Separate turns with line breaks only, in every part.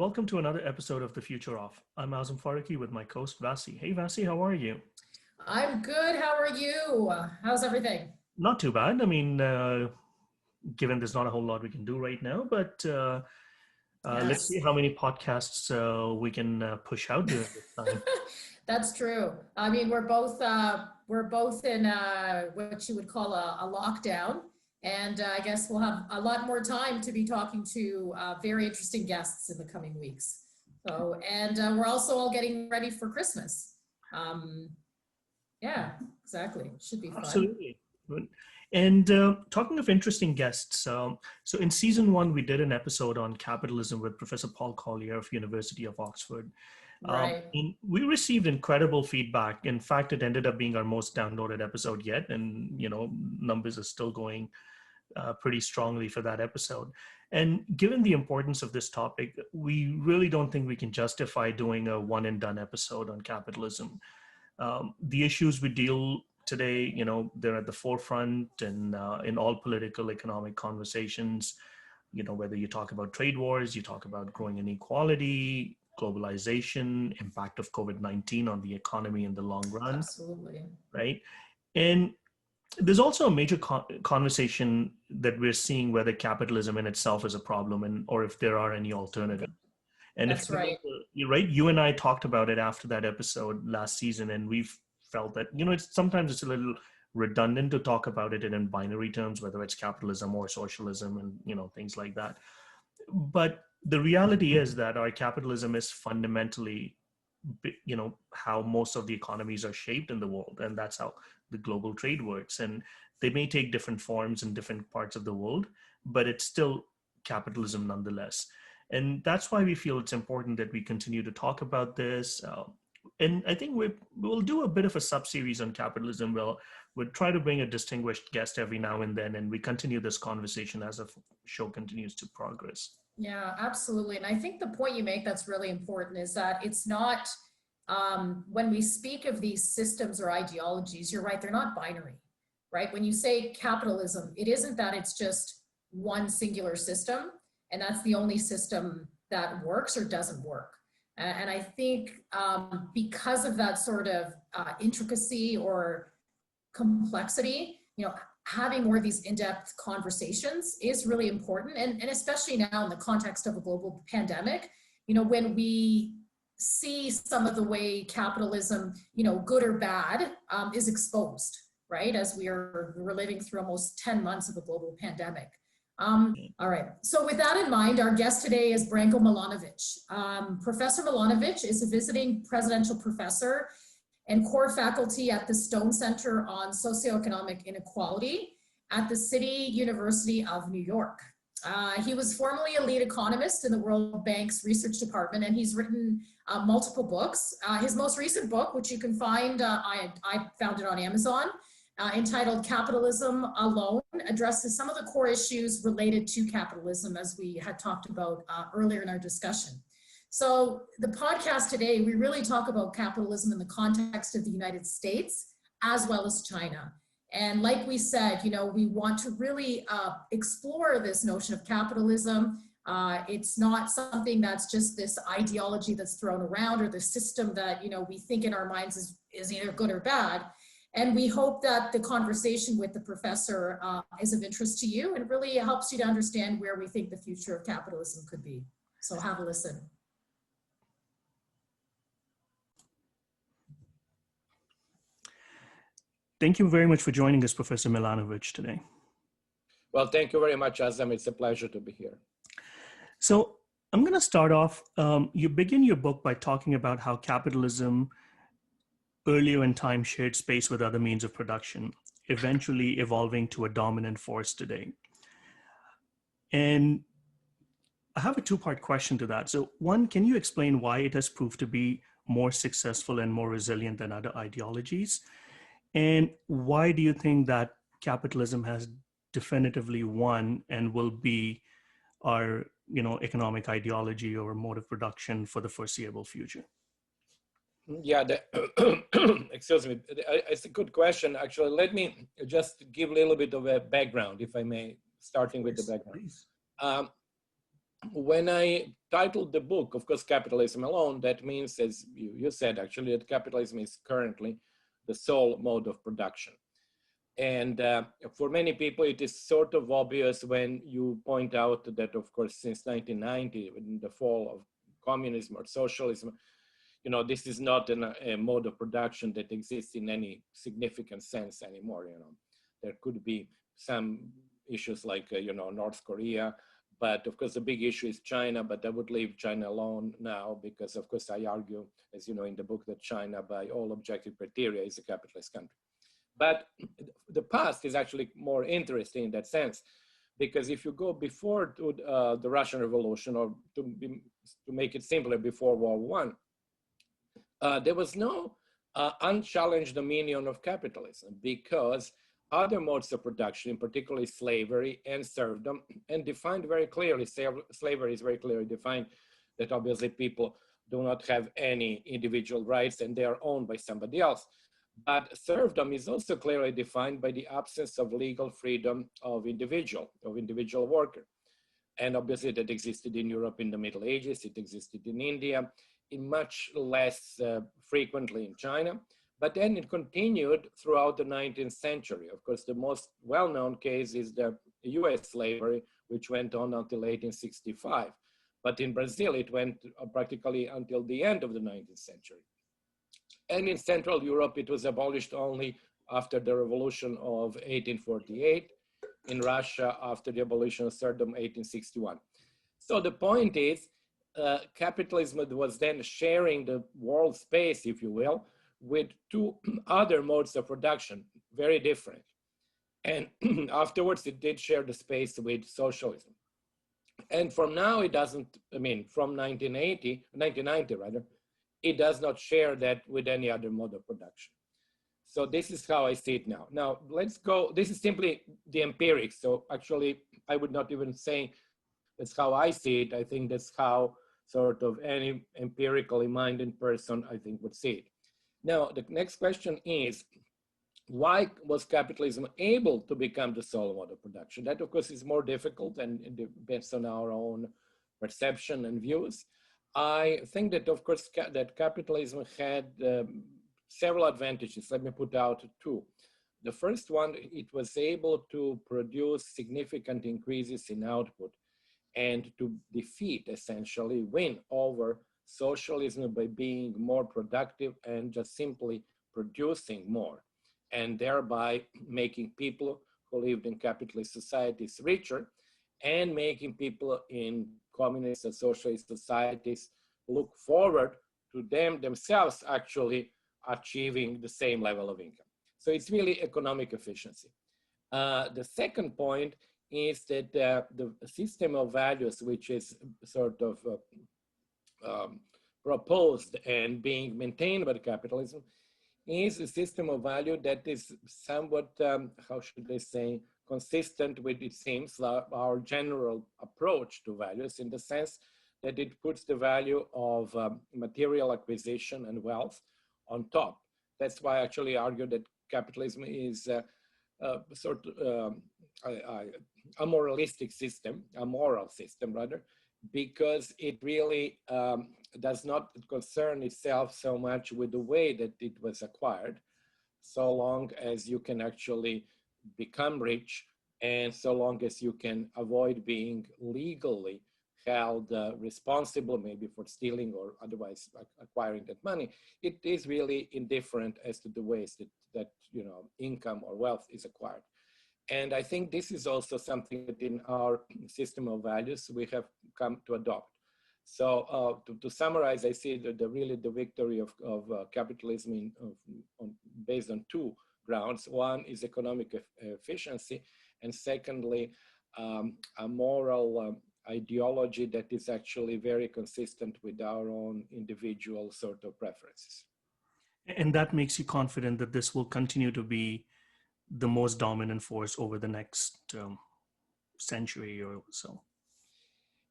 welcome to another episode of The Future of. I'm Azam Faraki with my co-host Vasi. Hey Vasi, how are you?
I'm good. How are you? How's everything?
Not too bad. Given there's not a whole lot we can do right now, but let's see
Yes,
how many podcasts we can push out during this time.
that's true. I mean, we're both in what you would call a lockdown, and I guess we'll have a lot more time to be talking to very interesting guests in the coming weeks. So, and we're also all getting ready for Christmas. Um, yeah, exactly. Should be fun.
Absolutely. And talking of interesting guests, so in season one, we did an episode on capitalism with Professor Paul Collier of University of Oxford.
Right.
And we received incredible feedback. In fact, it ended up being our most downloaded episode yet. And, numbers are still going pretty strongly for that episode. And given the importance of this topic, we really don't think we can justify doing a one and done episode on capitalism. The issues we deal today, they're at the forefront and in all political economic conversations, whether you talk about trade wars, you talk about growing inequality, globalization, impact of COVID-19 on the economy in the long run,
Absolutely.
right? And there's also a major conversation that we're seeing whether capitalism in itself is a problem or if there are any alternatives. And
That's right.
you're right, you and I talked about it after that episode last season, and we've felt that, sometimes it's a little redundant to talk about it in binary terms, whether it's capitalism or socialism and, things like that. But the reality is that our capitalism is fundamentally, how most of the economies are shaped in the world. And that's how the global trade works. And they may take different forms in different parts of the world, but it's still capitalism nonetheless. And that's why we feel it's important that we continue to talk about this. And I think we'll do a bit of a sub-series on capitalism. We'll try to bring a distinguished guest every now and then, and we continue this conversation as the show continues to progress.
Yeah, absolutely. And I think the point you make that's really important is that it's not, when we speak of these systems or ideologies, you're right, they're not binary, right? When you say capitalism, it isn't that it's just one singular system, and that's the only system that works or doesn't work. And I think because of that sort of intricacy or complexity, having more of these in-depth conversations is really important. And especially now in the context of a global pandemic, when we see some of the way capitalism, good or bad, is exposed, right? As we're living through almost 10 months of a global pandemic. All right, so with that in mind, our guest today is Branko Milanovic. Professor Milanovic is a visiting presidential professor and core faculty at the Stone Center on Socio-Economic Inequality at the City University of New York. He was formerly a lead economist in the World Bank's research department, and he's written multiple books. His most recent book, which you can find, I found it on Amazon, entitled Capitalism Alone, addresses some of the core issues related to capitalism as we had talked about earlier in our discussion. So the podcast today, we really talk about capitalism in the context of the United States as well as China. And like we said, we want to really explore this notion of capitalism. It's not something that's just this ideology that's thrown around or the system that, we think in our minds is either good or bad. And we hope that the conversation with the professor is of interest to you and really helps you to understand where we think the future of capitalism could be. So have a listen.
Thank you very much for joining us, Professor Milanovic, today.
Well, thank you very much, Azam. It's a pleasure to be here.
So I'm going to start off. You begin your book by talking about how capitalism earlier in time shared space with other means of production, eventually evolving to a dominant force today. And I have a two-part question to that. So one, can you explain why it has proved to be more successful and more resilient than other ideologies? And why do you think that capitalism has definitively won and will be our, economic ideology or mode of production for the foreseeable future?
Yeah, excuse me. It's a good question. Actually, let me just give a little bit of a background, if I may, starting with the background. When I titled the book, of course, Capitalism Alone, that means, as you said, actually, that capitalism is currently the sole mode of production. And for many people, it is sort of obvious when you point out that, of course, since 1990, in the fall of communism or socialism, you know, this is not a mode of production that exists in any significant sense anymore. You know, there could be some issues like, you know, North Korea, but of course the big issue is China, but I would leave China alone now because, of course, I argue, as you know, in the book, that China, by all objective criteria, is a capitalist country. But the past is actually more interesting in that sense, because if you go before to the Russian Revolution, or to make it simpler, before World War I, there was no unchallenged dominion of capitalism, because other modes of production, in particularly slavery and serfdom, and defined very clearly, slavery is very clearly defined, that obviously people do not have any individual rights and they are owned by somebody else. But serfdom is also clearly defined by the absence of legal freedom of individual worker. And obviously that existed in Europe in the Middle Ages, it existed in India, in much less frequently in China. But then it continued throughout the 19th century. Of course, the most well-known case is the US slavery, which went on until 1865. But in Brazil, it went practically until the end of the 19th century. And in Central Europe, it was abolished only after the revolution of 1848. In Russia, after the abolition of serfdom, 1861. So the point is, capitalism was then sharing the world space, if you will, with two other modes of production, very different. And afterwards, it did share the space with socialism. And from now, it doesn't, I mean, from 1990 rather, it does not share that with any other mode of production. So this is how I see it now. Now, let's go, this is simply the empirics. So actually, I would not even say that's how I see it. I think that's how sort of any empirically minded person, I think, would see it. Now, the next question is, why was capitalism able to become the sole mode of production? That, of course, is more difficult and it depends on our own perception and views. I think that, of course, that capitalism had several advantages. Let me put out two. The first one, it was able to produce significant increases in output and to defeat, essentially, win over socialism by being more productive and just simply producing more, and thereby making people who lived in capitalist societies richer and making people in communist and socialist societies look forward to themselves actually achieving the same level of income. So it's really economic efficiency. The second point is that the system of values, which is sort of proposed and being maintained by capitalism, is a system of value that is somewhat, how should I say, consistent with, it seems, our general approach to values, in the sense that it puts the value of material acquisition and wealth on top. That's why I actually argue that capitalism is sort of a moralistic system, a moral system rather, because it really does not concern itself so much with the way that it was acquired, so long as you can actually become rich and so long as you can avoid being legally held responsible, maybe for stealing or otherwise acquiring that money. It is really indifferent as to the ways that you know, income or wealth is acquired. And I think this is also something that in our system of values we have come to adopt. So to summarize, I see that really the victory of capitalism based on two grounds. One is economic efficiency, and secondly, a moral ideology that is actually very consistent with our own individual sort of preferences.
And that makes you confident that this will continue to be the most dominant force over the next century or so?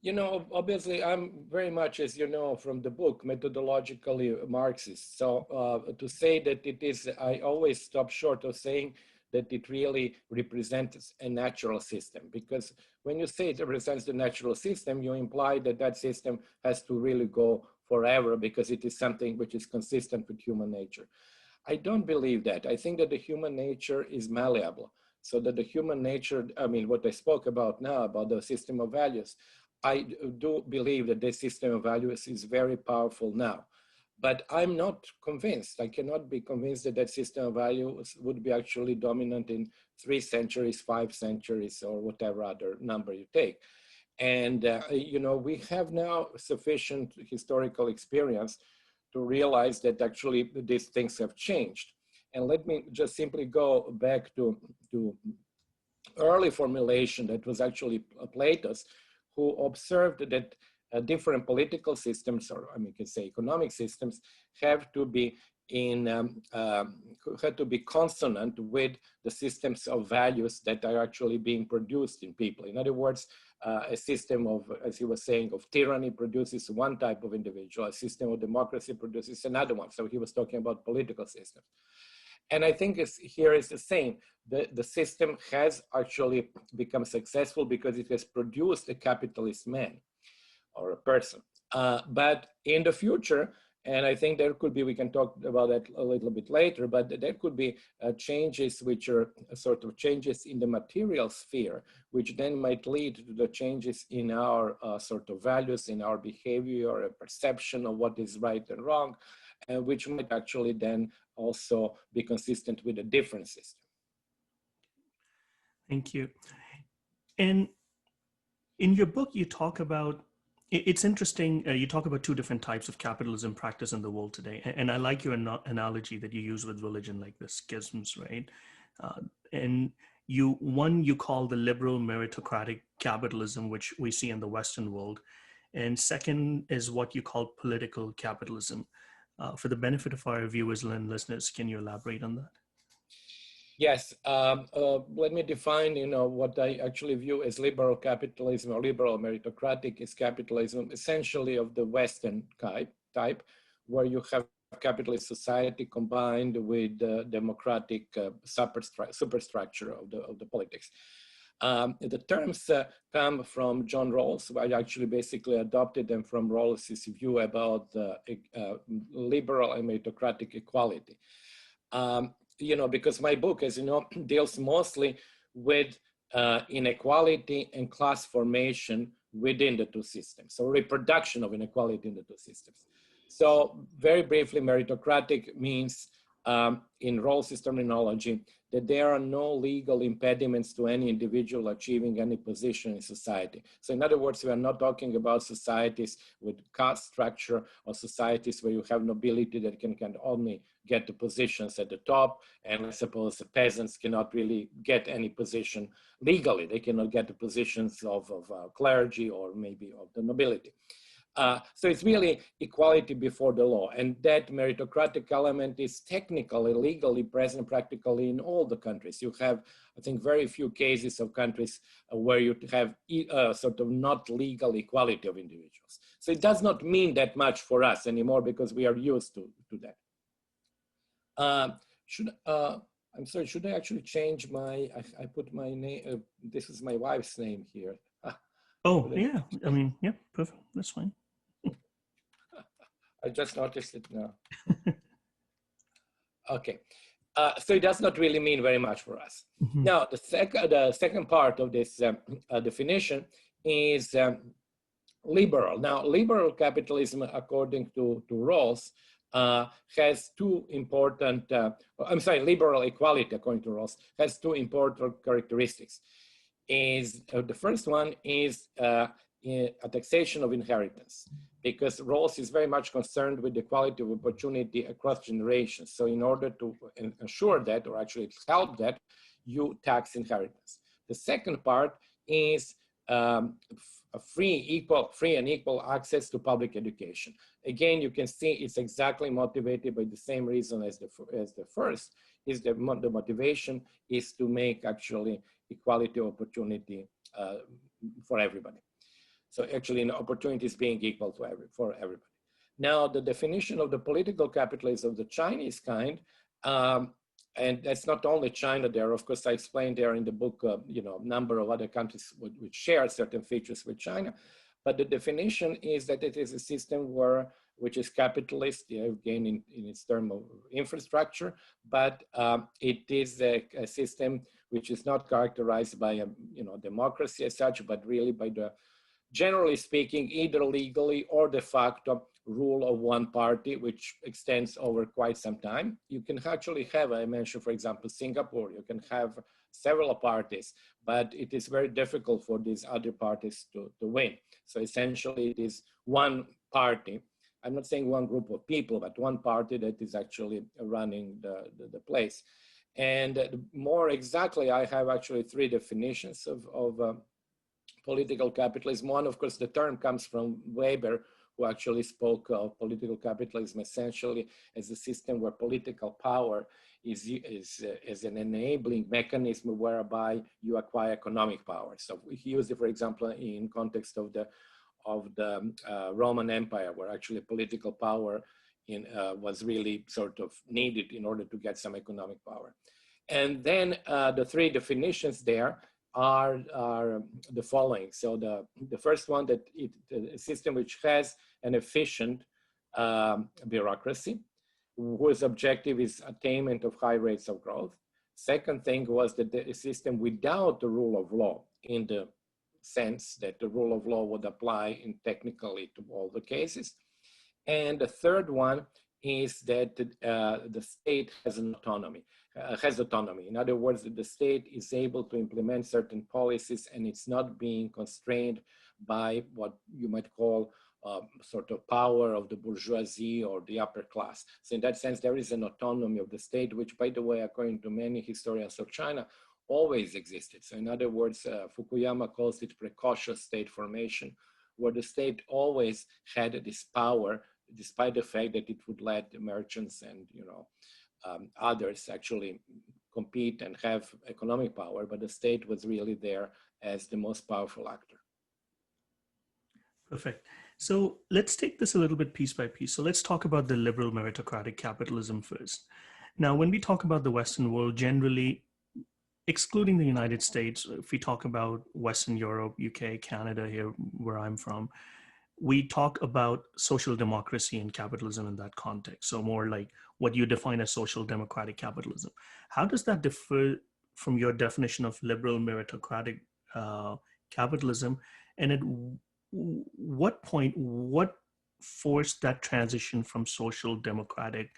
You know, obviously, I'm very much, as you know from the book, methodologically Marxist. So to say that it is, I always stop short of saying that it really represents a natural system. Because when you say it represents the natural system, you imply that that system has to really go forever because it is something which is consistent with human nature. I don't believe that. I think that the human nature is malleable. So that the human nature, I mean, what I spoke about now, about the system of values, I do believe that this system of values is very powerful now. But I'm not convinced. I cannot be convinced that that system of values would be actually dominant in 3 centuries, 5 centuries, or whatever other number you take. And, you know, we have now sufficient historical experience to realize that actually these things have changed. And let me just simply go back to early formulation that was actually Plato's, who observed that different political systems, or I mean, you can say economic systems, have to be consonant with the systems of values that are actually being produced in people. In other words, a system of, as he was saying, of tyranny produces one type of individual, a system of democracy produces another one. So he was talking about political systems. And I think here is the same. The system has actually become successful because it has produced a capitalist man or a person. But in the future, and I think there could be, we can talk about that a little bit later, but there could be changes which are sort of changes in the material sphere, which then might lead to the changes in our sort of values, in our behavior, or a perception of what is right and wrong, which might actually then also be consistent with a different system.
Thank you. And in your book, you talk about, it's interesting, you talk about 2 different types of capitalism practice in the world today. And I like your analogy that you use with religion, like the schisms, right? And one you call the liberal meritocratic capitalism, which we see in the Western world. And second is what you call political capitalism. For the benefit of our viewers and listeners, can you elaborate on that?
Yes, let me define, you know, what I actually view as liberal capitalism or liberal meritocratic is capitalism, essentially of the Western type, where you have capitalist society combined with democratic superstructure of the politics. The terms come from John Rawls. I actually basically adopted them from Rawls's view about liberal and meritocratic equality. You know, because my book, as you know, deals mostly with inequality and class formation within the 2 systems, so reproduction of inequality in the 2 systems. So very briefly, meritocratic means, in Rawls's terminology, that there are no legal impediments to any individual achieving any position in society. So in other words, we are not talking about societies with caste structure or societies where you have nobility that can only get the positions at the top. And I suppose the peasants cannot really get any position legally. They cannot get the positions of clergy or maybe of the nobility. So it's really equality before the law. And that meritocratic element is technically, legally present practically in all the countries. You have, I think, very few cases of countries where you have sort of not legal equality of individuals. So it does not mean that much for us anymore because we are used to that. I'm sorry, should I actually change my, I put my name, this is my wife's name here.
Oh, yeah, I mean, yeah, perfect, that's fine.
I just noticed it now. Okay, so it does not really mean very much for us. Mm-hmm. Now, the second part of this definition is liberal. Now, liberal capitalism, according to Rawls, has 2 important, liberal equality, according to Rawls, has 2 important characteristics. The first one is a taxation of inheritance, because Rawls is very much concerned with the equality of opportunity across generations. So in order to ensure that, or actually help that, you tax inheritance. The second part is a free and equal access to public education. Again, you can see it's exactly motivated by the same reason as the first. Is the motivation is to make actually equality of opportunity for everybody. So actually, opportunities being equal to for everybody. Now, the definition of the political capitalism of the Chinese kind And that's not only China there. Of course, I explained there in the book, number of other countries which share certain features with China. But the definition is that it is a system which is capitalist, again in its term of infrastructure, but it is a system which is not characterized by a democracy as such, but really by the, generally speaking, either legally or de facto rule of one party, which extends over quite some time. You can actually have, I mentioned, for example, Singapore, you can have several parties, but it is very difficult for these other parties to win. So essentially it is one party. I'm not saying one group of people, but one party that is actually running the place. And more exactly, I have actually three definitions of political capitalism. One, of course, the term comes from Weber, who actually spoke of political capitalism essentially as a system where political power is an enabling mechanism whereby you acquire economic power. So he used it, for example, in context of the Roman Empire, where actually political power was really sort of needed in order to get some economic power. And then the three definitions there are the following. So the first one, that a system which has an efficient bureaucracy, whose objective is attainment of high rates of growth. Second thing was that the system without the rule of law, in the sense that the rule of law would apply technically to all the cases. And the third one is that the state has an autonomy. In other words, that the state is able to implement certain policies and it's not being constrained by what you might call sort of power of the bourgeoisie or the upper class. So in that sense, there is an autonomy of the state, which, by the way, according to many historians of China, always existed. So in other words, Fukuyama calls it precocious state formation, where the state always had this power, despite the fact that it would let the merchants and others actually compete and have economic power, but the state was really there as the most powerful actor.
Perfect. So let's take this a little bit piece by piece. So let's talk about the liberal meritocratic capitalism first. Now, when we talk about the Western world, generally, excluding the United States, if we talk about Western Europe, UK, Canada, here where I'm from, we talk about social democracy and capitalism in that context. So more like what you define as social democratic capitalism. How does that differ from your definition of liberal meritocratic capitalism? And at what point, what forced that transition from social democratic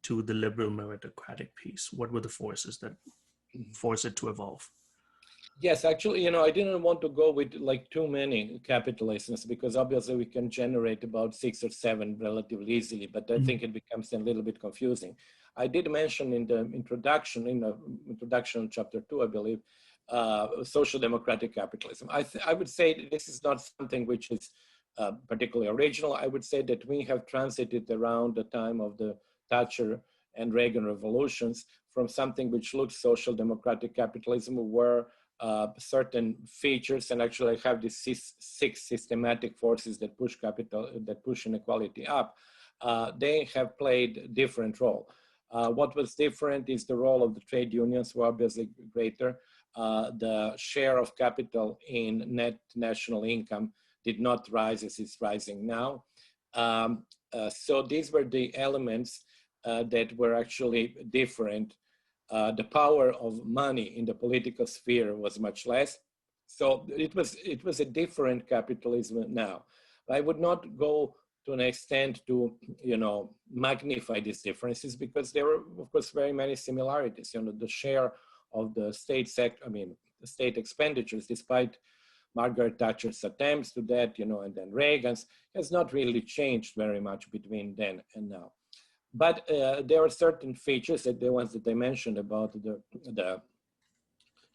to the liberal meritocratic piece? What were the forces that forced it to evolve?
Yes, actually, I didn't want to go with like too many capitalisms, because obviously we can generate about 6 or 7 relatively easily, but I think it becomes a little bit confusing. I did mention in the introduction chapter 2, I believe, social democratic capitalism. I would say this is not something which is particularly original. I would say that we have transited around the time of the Thatcher and Reagan revolutions from something which looks social democratic capitalism, where certain features, and actually I have these 6 systematic forces that push inequality up. They have played different role. What was different is the role of the trade unions were obviously greater. The share of capital in net national income did not rise as it's rising now. So these were the elements that were actually different. The power of money in the political sphere was much less. So it was a different capitalism now. I would not go to an extent to, magnify these differences, because there were, of course, very many similarities. The share of the state sector, the state expenditures, despite Margaret Thatcher's attempts to that, and then Reagan's, has not really changed very much between then and now. But there are certain features, that the ones that I mentioned about the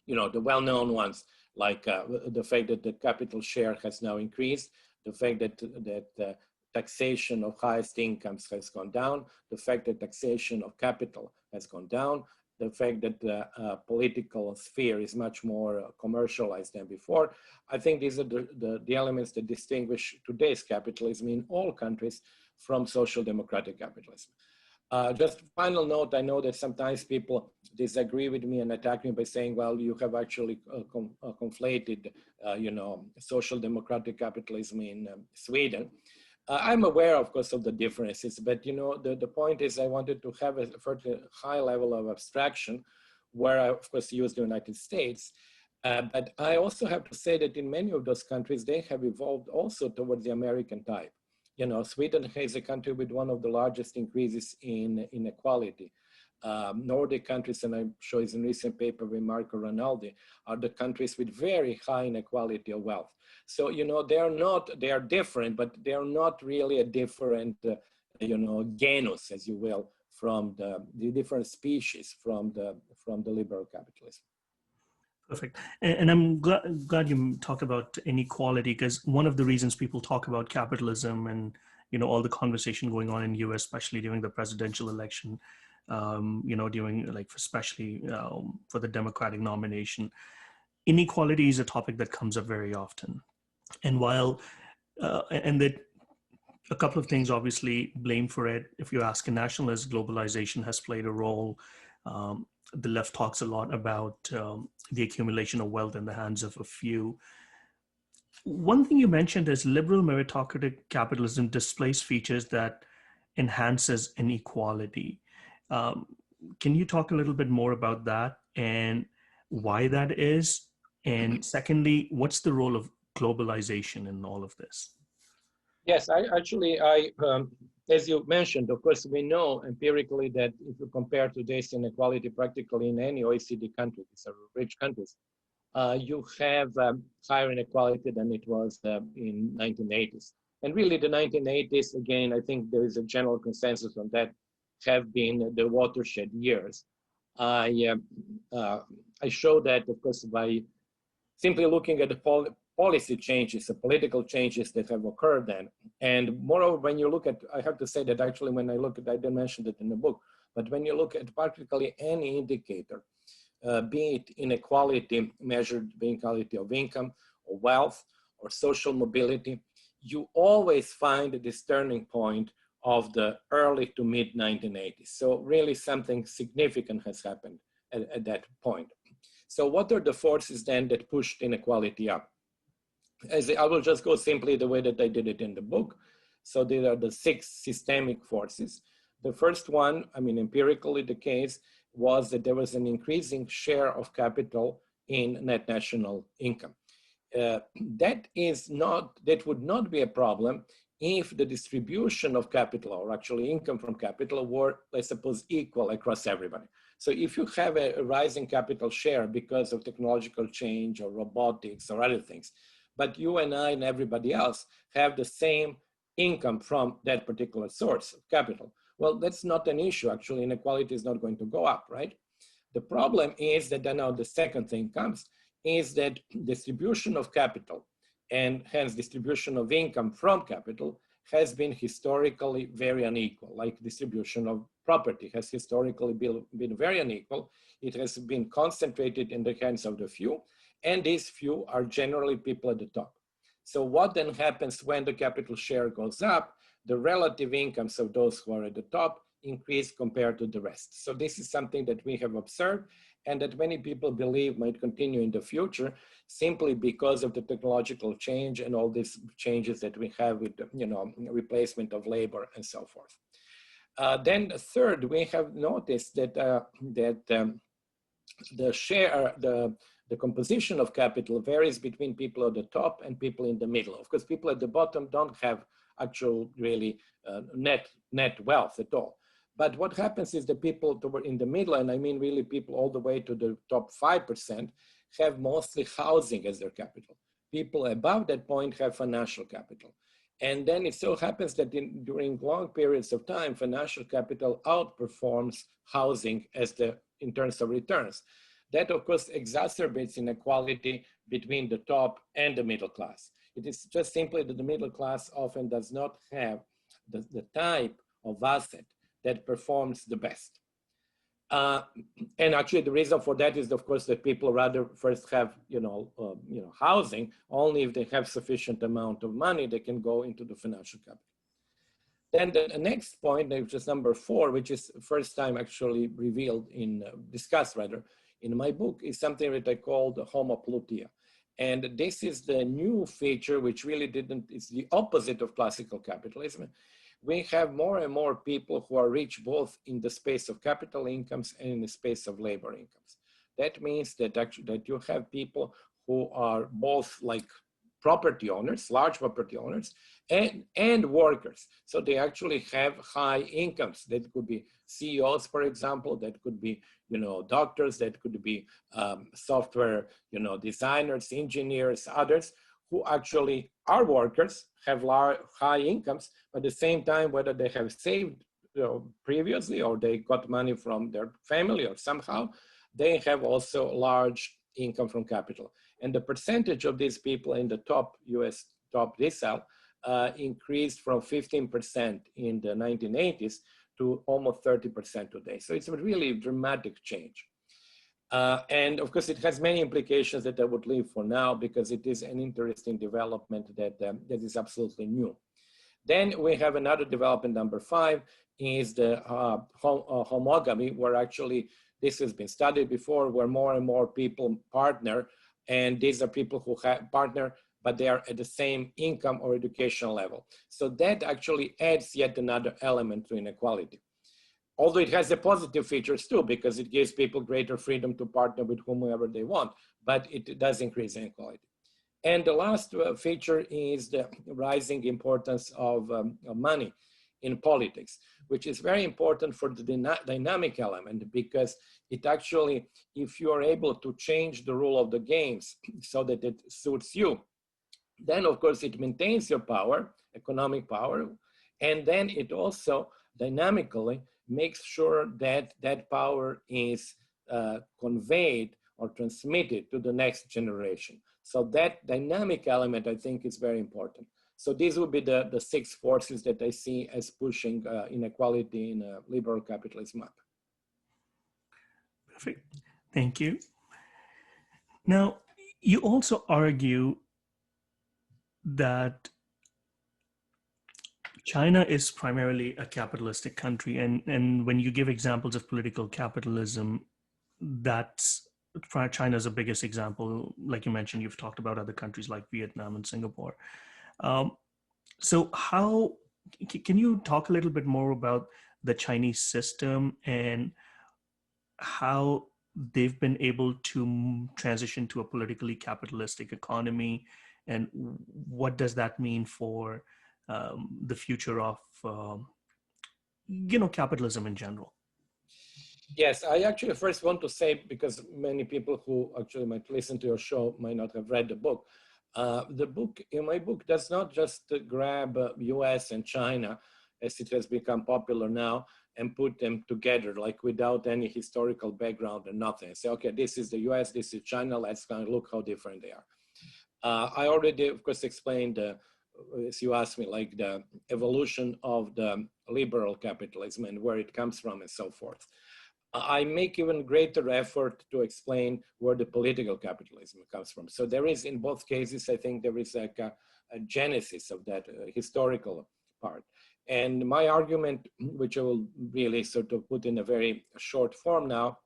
well-known ones, like the fact that the capital share has now increased, the fact that taxation of highest incomes has gone down, the fact that taxation of capital has gone down, the fact that the political sphere is much more commercialized than before. I think these are the elements that distinguish today's capitalism in all countries from social democratic capitalism. Just final note, I know that sometimes people disagree with me and attack me by saying, well, you have actually conflated, social democratic capitalism in Sweden. I'm aware, of course, of the differences, but the point is I wanted to have a fairly high level of abstraction where I, of course, use the United States. But I also have to say that in many of those countries, they have evolved also towards the American type. Sweden is a country with one of the largest increases in inequality. Nordic countries, and I'm sure it's in a recent paper with Marco Rinaldi, are the countries with very high inequality of wealth. So, they are different, but they are not really a different, genus, as you will, from the different species from the liberal capitalism.
Perfect. And I'm glad you talked about inequality, because one of the reasons people talk about capitalism and, all the conversation going on in the US, especially during the presidential election, especially for the Democratic nomination, inequality is a topic that comes up very often. And while, and that a couple of things obviously blame for it. If you ask a nationalist, globalization has played a role. The left talks a lot about the accumulation of wealth in the hands of a few. One thing you mentioned is liberal meritocratic capitalism displays features that enhances inequality. Can you talk a little bit more about that and why that is? And secondly, what's the role of globalization in all of this?
Yes, as you mentioned, of course, we know empirically that if you compare today's inequality practically in any OECD country, these are rich countries, you have higher inequality than it was in 1980s. And really the 1980s, again, I think there is a general consensus on that, have been the watershed years. I show that, of course, by simply looking at the policy changes, the political changes that have occurred then. And moreover, when you look at, I have to say that actually when I look at, I didn't mention it in the book, but when you look at practically any indicator, be it inequality measured by inequality of income or wealth or social mobility, you always find this turning point of the early to mid 1980s. So really something significant has happened at that point. So what are the forces then that pushed inequality up? I will just go simply the way that I did it in the book. So there are the 6 systemic forces. The first one, empirically the case, was that there was an increasing share of capital in net national income. That would not be a problem if the distribution of capital, or actually income from capital, were, let's suppose, equal across everybody. So if you have a rising capital share because of technological change or robotics or other things, but you and I and everybody else have the same income from that particular source of capital, well, that's not an issue. Actually, inequality is not going to go up, right? The problem is that then now the second thing comes, is that distribution of capital and hence distribution of income from capital has been historically very unequal, like distribution of property has historically been very unequal. It has been concentrated in the hands of the few, and these few are generally people at the top. So what then happens when the capital share goes up? The relative incomes of those who are at the top increase compared to the rest. So this is something that we have observed and that many people believe might continue in the future simply because of the technological change and all these changes that we have with, replacement of labor and so forth. Then third, we have noticed that, the composition of capital varies between people at the top and people in the middle. Of course, people at the bottom don't have actual really net wealth at all. But what happens is the people in the middle, and I mean really people all the way to the top 5%, have mostly housing as their capital. People above that point have financial capital. And then it so happens that during long periods of time, financial capital outperforms housing in terms of returns. That, of course, exacerbates inequality between the top and the middle class. It is just simply that the middle class often does not have the type of asset that performs the best. And actually the reason for that is, of course, that people rather first have, housing. Only if they have sufficient amount of money, they can go into the financial capital. Then the next point, which is number 4, which is first time actually revealed discussed rather, in my book, is something that I call the homopleutia. And this is the new feature which really it's the opposite of classical capitalism. We have more and more people who are rich both in the space of capital incomes and in the space of labor incomes. That means that actually that you have people who are both like property owners, large property owners, and workers. So they actually have high incomes. That could be CEOs, for example, that could be, doctors, that could be software, designers, engineers, others who actually are workers, have high incomes, but at the same time, whether they have saved previously or they got money from their family or somehow, they have also large income from capital. And the percentage of these people in the top US top decile increased from 15% in the 1980s to almost 30% today. So it's a really dramatic change. And of course, it has many implications that I would leave for now because it is an interesting development that is absolutely new. Then we have another development, number 5, is the homogamy, where actually this has been studied before, where more and more people partner, and these are people who have partner, but they are at the same income or educational level. So that actually adds yet another element to inequality. Although it has the positive features too, because it gives people greater freedom to partner with whomever they want, but it does increase inequality. And the last feature is the rising importance of money in politics, which is very important for the dynamic element, because it actually, if you are able to change the rule of the games so that it suits you, then of course it maintains your power, economic power, and then it also dynamically makes sure that that power is conveyed or transmitted to the next generation. So that dynamic element, I think, is very important. So these would be the 6 forces that I see as pushing inequality in a liberal capitalism up.
Perfect. Thank you. Now, you also argue that China is primarily a capitalistic country, and when you give examples of political capitalism, that's China's the biggest example. Like you mentioned, you've talked about other countries like Vietnam and Singapore. So how can you talk a little bit more about the Chinese system and how they've been able to transition to a politically capitalistic economy, and what does that mean for the future of capitalism in general?
Yes, I actually first want to say, because many people who actually might listen to your show might not have read the book. In my book does not just grab US and China, as it has become popular now, and put them together, like without any historical background and nothing. Say, okay, this is the US, this is China, let's kind of look how different they are. I already, of course, explained, as you asked me, like the evolution of the liberal capitalism and where it comes from and so forth. I make even greater effort to explain where the political capitalism comes from. So there is, in both cases, I think there is like a genesis of that historical part. And my argument, which I will really sort of put in a very short form now,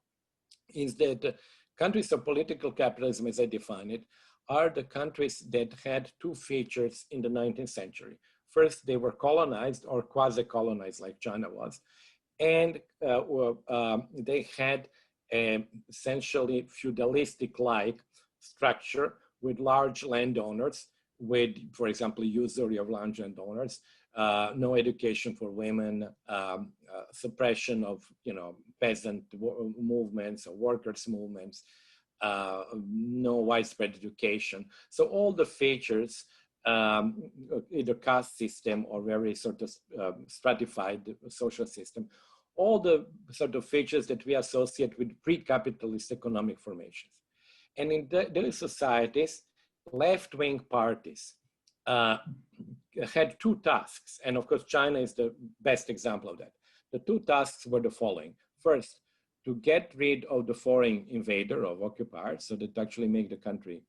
is that countries of political capitalism, as I define it, are the countries that had 2 features in the 19th century. First, they were colonized or quasi-colonized, like China was. And they had essentially feudalistic-like structure with large landowners, with, for example, usury of large landowners, no education for women, suppression of peasant movements or workers' movements, no widespread education. So all the features, either caste system or very sort of stratified social system, all the sort of features that we associate with pre-capitalist economic formations. And in those societies, left-wing parties had 2 tasks. And of course, China is the best example of that. The 2 tasks were the following. First, to get rid of the foreign invader or occupier, so that actually make the country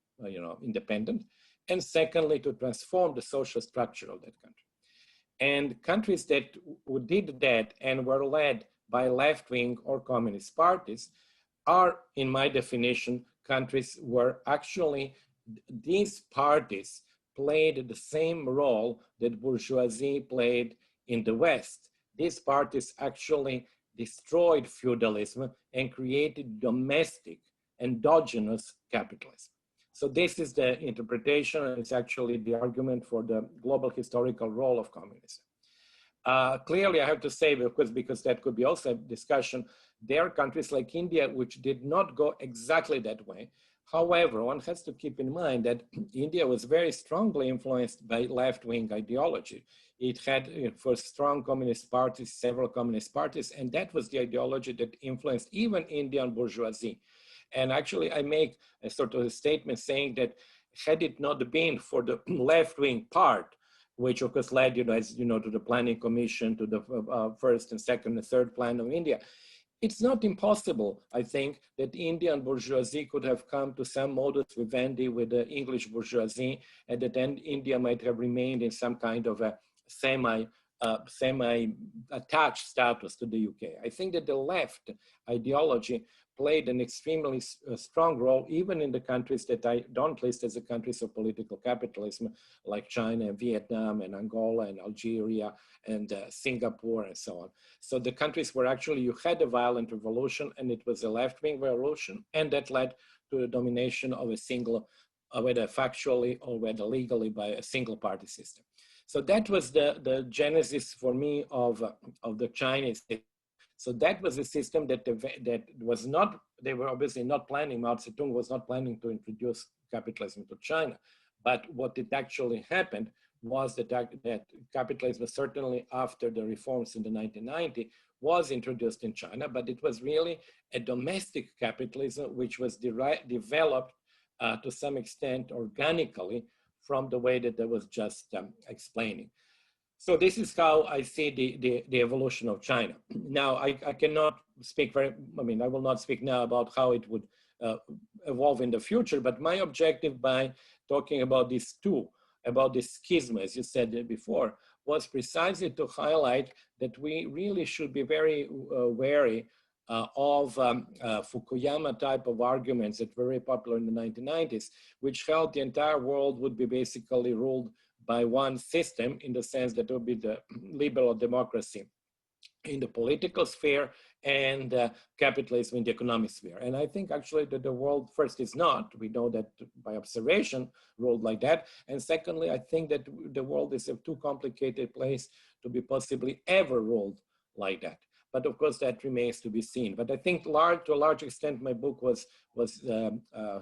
independent. And secondly, to transform the social structure of that country. And countries that did that and were led by left-wing or communist parties are, in my definition, countries where actually these parties played the same role that bourgeoisie played in the West. These parties actually destroyed feudalism and created domestic, endogenous capitalism. So this is the interpretation, and it's actually the argument for the global historical role of communism. Clearly, I have to say, because that could be also a discussion, there are countries like India which did not go exactly that way. However, one has to keep in mind that India was very strongly influenced by left-wing ideology. It had for strong communist parties, several communist parties, and that was the ideology that influenced even Indian bourgeoisie. And actually, I make a sort of a statement saying that had it not been for the left-wing part, which of course led, as you know, to the Planning Commission, to the first and second and third plan of India, it's not impossible, I think, that Indian bourgeoisie could have come to some modus vivendi with the English bourgeoisie, and that then India might have remained in some kind of a semi-attached status to the UK. I think that the left ideology played an extremely strong role, even in the countries that I don't list as the countries of political capitalism, like China and Vietnam and Angola and Algeria and Singapore and so on. So the countries where actually you had a violent revolution, and it was a left-wing revolution, and that led to the domination of a single, whether factually or whether legally, by a single party system. So that was the genesis for me of the Chinese system. So that was a system that was not, they were obviously not planning, Mao Zedong was not planning to introduce capitalism to China. But what it actually happened was that capitalism, certainly after the reforms in the 1990s, was introduced in China, but it was really a domestic capitalism which was developed to some extent organically from the way that I was just explaining. So this is how I see the evolution of China. Now, I cannot speak I will not speak now about how it would evolve in the future, but my objective by talking about these about this schism, as you said before, was precisely to highlight that we really should be very wary of Fukuyama type of arguments that were very popular in the 1990s, which held the entire world would be basically ruled by one system, in the sense that it would be the liberal democracy in the political sphere and capitalism in the economic sphere. And I think actually that the world, first, is not. We know that by observation, ruled like that. And secondly, I think that the world is a too complicated place to be possibly ever ruled like that. But of course, that remains to be seen. But I think to a large extent, my book was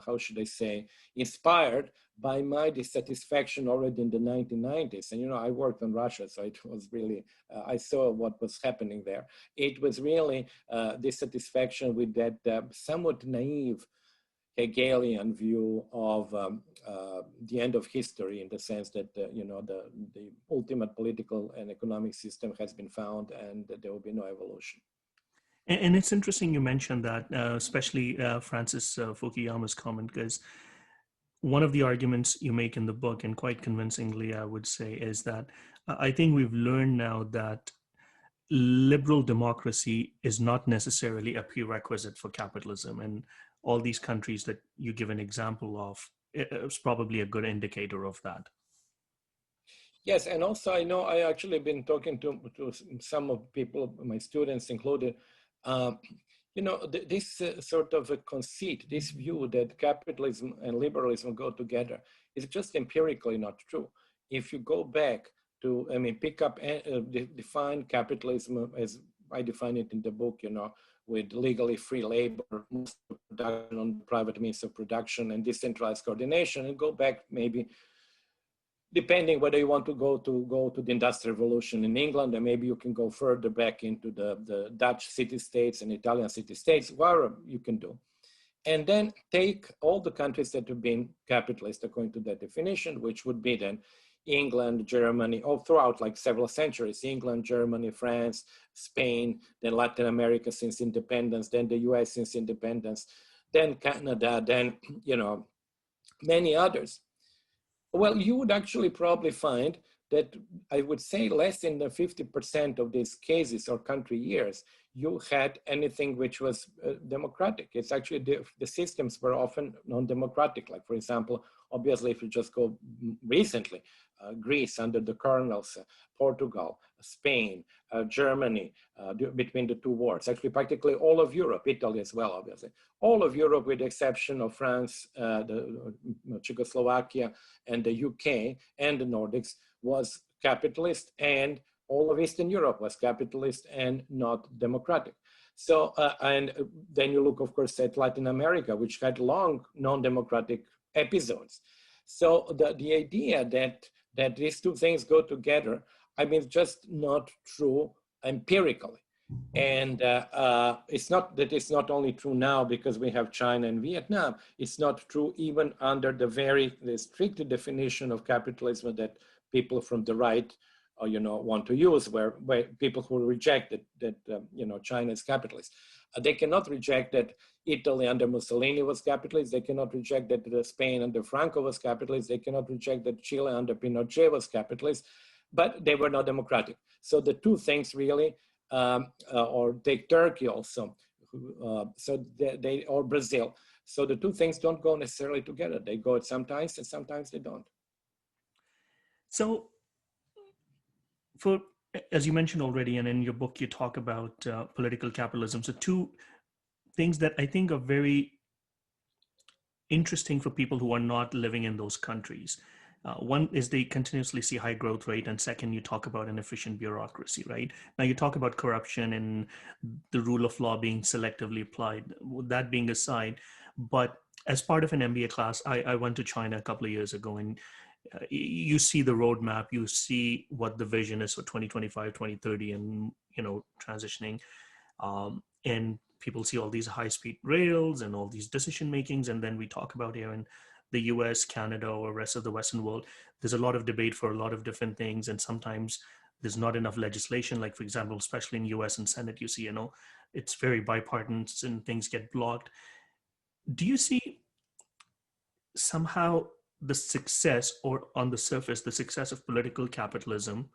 how should I say, inspired by my dissatisfaction already in the 1990s. And, I worked on Russia, so it was really, I saw what was happening there. It was really dissatisfaction with that somewhat naive Hegelian view of the end of history, in the sense that the ultimate political and economic system has been found, and that there will be no evolution.
And it's interesting you mentioned that, especially Francis Fukuyama's comment, because one of the arguments you make in the book, and quite convincingly, I would say, is that I think we've learned now that liberal democracy is not necessarily a prerequisite for capitalism. And all these countries that you give an example of is probably a good indicator of that.
Yes, and also I know I actually been talking to some of people, my students included, this sort of a conceit, this view that capitalism and liberalism go together is just empirically not true. If you go back to, pick up and define capitalism as I define it in the book, with legally free labor, most of production on private means of production, and decentralized coordination, and go back maybe, depending whether you want to go to the Industrial Revolution in England, and maybe you can go further back into the Dutch city-states and Italian city-states, whatever you can do. And then take all the countries that have been capitalist according to that definition, which would be then England, Germany, all throughout like several centuries, England, Germany, France, Spain, then Latin America since independence, then the US since independence, then Canada, then, many others. Well, you would actually probably find that I would say less than 50% of these cases or country years, you had anything which was democratic. It's actually the systems were often non-democratic. Like, for example, obviously, if you just go recently, Greece under the colonels, Portugal, Spain, Germany, between the two wars, actually practically all of Europe, Italy as well, obviously. All of Europe with the exception of France, Czechoslovakia, and the UK, and the Nordics was capitalist, and all of Eastern Europe was capitalist and not democratic. So, and then you look, of course, at Latin America, which had long non-democratic episodes. So the idea that these two things go together, I mean, just not true empirically. And it's not that it's not only true now because we have China and Vietnam. It's not true even under the strict definition of capitalism that people from the right, want to use, where people who reject that China is capitalist. They cannot reject that Italy under Mussolini was capitalist. They cannot reject that Spain under Franco was capitalist. They cannot reject that Chile under Pinochet was capitalist, but they were not democratic. So the two things really, or take Turkey also, so they or Brazil. So the two things don't go necessarily together. They go sometimes and sometimes they don't.
So as you mentioned already, and in your book, you talk about political capitalism. So two things that I think are very interesting for people who are not living in those countries. One is they continuously see high growth rate, and second, you talk about an efficient bureaucracy, right? Now you talk about corruption and the rule of law being selectively applied. That being aside, but as part of an MBA class, I went to China a couple of years ago, and you see the roadmap, you see what the vision is for 2025, 2030, and transitioning, and people see all these high-speed rails and all these decision makings, and then we talk about here in the US, Canada, or rest of the Western world, there's a lot of debate for a lot of different things, and sometimes there's not enough legislation. Like, for example, especially in US and Senate, you see, it's very bipartisan and things get blocked. Do you see somehow the success, or on the surface, the success of political capitalism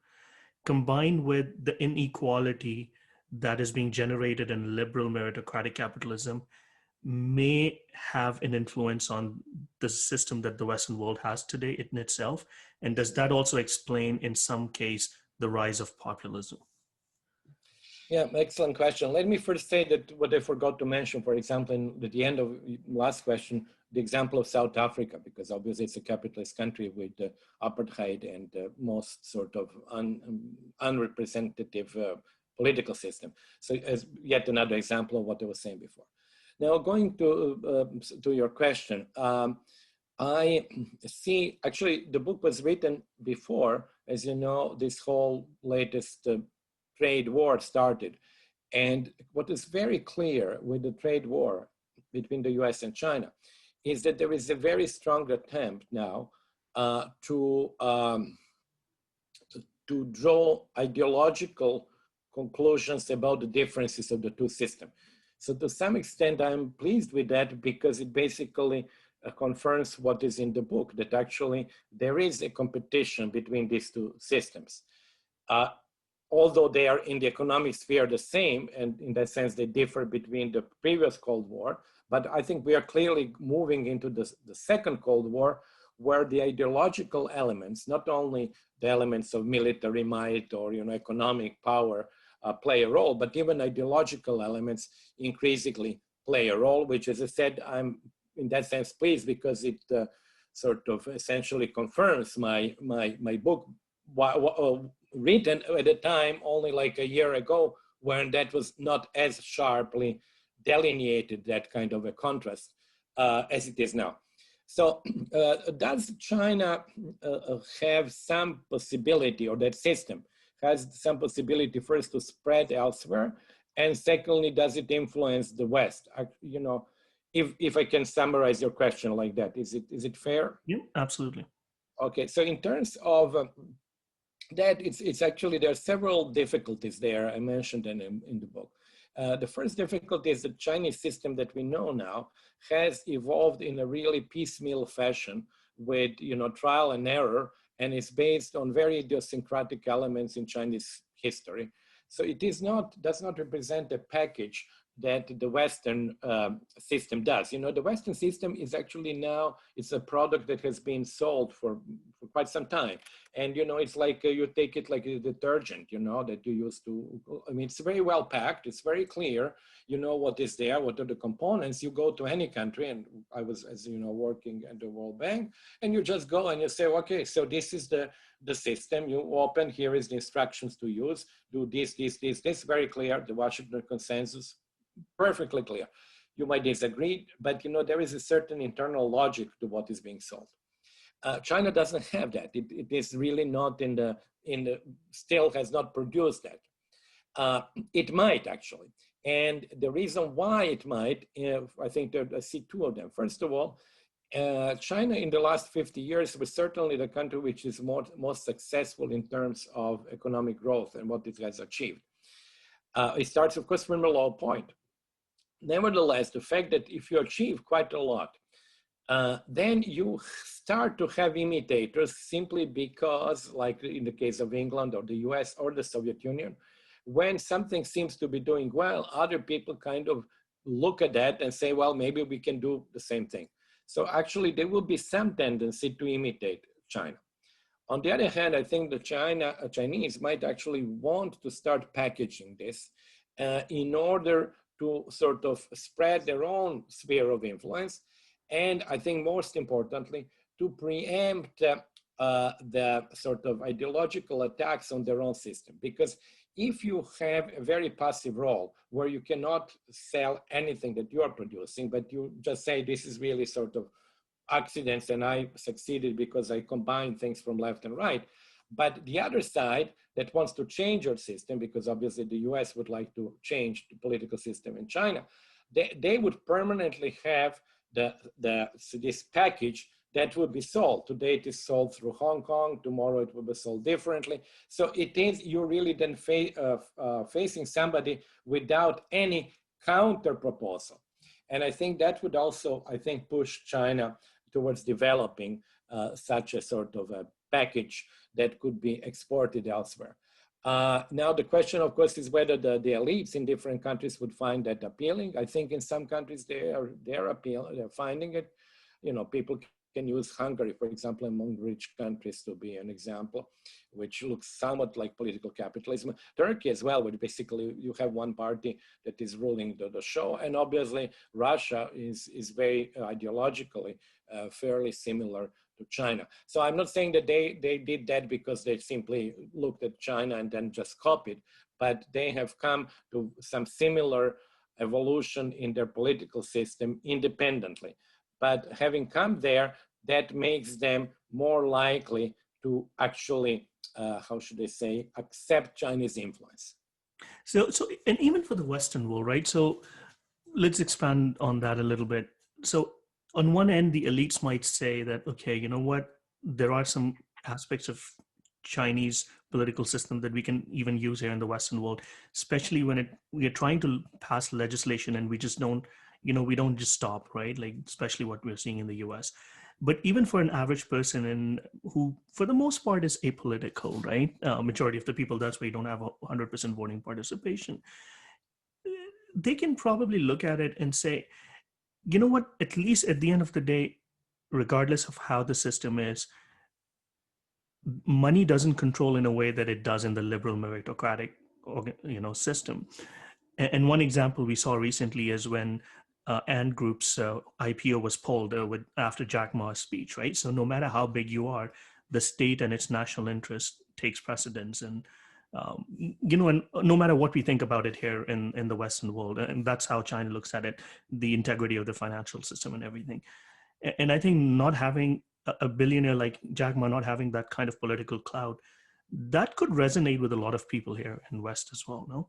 combined with the inequality that is being generated in liberal meritocratic capitalism may have an influence on the system that the Western world has today in itself? And does that also explain, in some case, the rise of populism?
Yeah, excellent question. Let me first say that what I forgot to mention, for example, at the end of last question, the example of South Africa, because obviously it's a capitalist country with apartheid and most sort of unrepresentative political system. So as yet another example of what I was saying before. Now, going to your question, I see, actually, the book was written before, as you know, this whole latest trade war started. And what is very clear with the trade war between the US and China is that there is a very strong attempt now to draw ideological conclusions about the differences of the two systems. So to some extent, I'm pleased with that because it basically confirms what is in the book, that actually there is a competition between these two systems. Although they are in the economic sphere the same, and in that sense they differ between the previous Cold War, but I think we are clearly moving into the second Cold War, where the ideological elements, not only the elements of military might or economic power, play a role, but even ideological elements increasingly play a role, which, as I said, I'm in that sense pleased because it sort of essentially confirms my book, written at a time only like a year ago, when that was not as sharply delineated, that kind of a contrast, as it is now. So does China have some possibility, or that system has some possibility, first to spread elsewhere, and secondly, does it influence the West? If I can summarize your question like that, is it fair?
Yeah, absolutely.
Okay, so in terms of that, it's actually, there are several difficulties there. I mentioned them in the book. The first difficulty is the Chinese system that we know now has evolved in a really piecemeal fashion with trial and error, and it's based on very idiosyncratic elements in Chinese history. So it does not represent a package that the Western system does. You know, the Western system is actually now, it's a product that has been sold for quite some time. And, you know, it's like you take it like a detergent, you know, that you use to, I mean, it's very well packed. It's very clear, you know, what is there, what are the components. You go to any country, and I was, as you know, working at the World Bank, and you just go and you say, okay, so this is the system. You open, here is the instructions to use, do this, very clear, the Washington Consensus, perfectly clear. You might disagree, but you know, there is a certain internal logic to what is being sold. China doesn't have that. It is really not still has not produced that. It might actually. And the reason why it might, I think I see two of them. First of all, China in the last 50 years was certainly the country which is most successful in terms of economic growth and what it has achieved. It starts, of course, from a low point. Nevertheless, the fact that if you achieve quite a lot, then you start to have imitators simply because, like in the case of England or the US or the Soviet Union, when something seems to be doing well, other people kind of look at that and say, well, maybe we can do the same thing. So actually, there will be some tendency to imitate China. On the other hand, I think the Chinese might actually want to start packaging this in order to sort of spread their own sphere of influence. And I think most importantly, to preempt the sort of ideological attacks on their own system. Because if you have a very passive role where you cannot sell anything that you are producing, but you just say this is really sort of accidents and I succeeded because I combined things from left and right. But the other side that wants to change your system, because obviously the US would like to change the political system in China, they would permanently have this package that would be sold. Today it is sold through Hong Kong, tomorrow it will be sold differently. So it is, you're really then facing somebody without any counter proposal. And I think that would also, I think, push China towards developing such a sort of a package that could be exported elsewhere. Now the question, of course, is whether the elites in different countries would find that appealing. I think in some countries they're finding it. You know, people can use Hungary, for example, among rich countries to be an example, which looks somewhat like political capitalism. Turkey as well, where basically you have one party that is ruling the show. And obviously Russia is very ideologically fairly similar to China. So I'm not saying that they did that because they simply looked at China and then just copied, but they have come to some similar evolution in their political system independently. But having come there, that makes them more likely to actually, how should I say, accept Chinese influence.
So, and even for the Western world, right? So let's expand on that a little bit. So on one end, the elites might say that, okay, you know what, there are some aspects of Chinese political system that we can even use here in the Western world, especially when we are trying to pass legislation and we just don't, you know, we don't just stop, right? Like, especially what we're seeing in the US. But even for an average person who, for the most part, is apolitical, right? Majority of the people, that's why you don't have 100% voting participation. They can probably look at it and say, you know what, at least at the end of the day, regardless of how the system is, money doesn't control in a way that it does in the liberal meritocratic, you know, system. And one example we saw recently is when Ant Group's IPO was pulled after Jack Ma's speech, right? So no matter how big you are, the state and its national interest takes precedence. And, you know, and no matter what we think about it here in the Western world, and that's how China looks at it, the integrity of the financial system and everything. And I think not having a billionaire like Jack Ma, not having that kind of political clout, that could resonate with a lot of people here in West as well, no?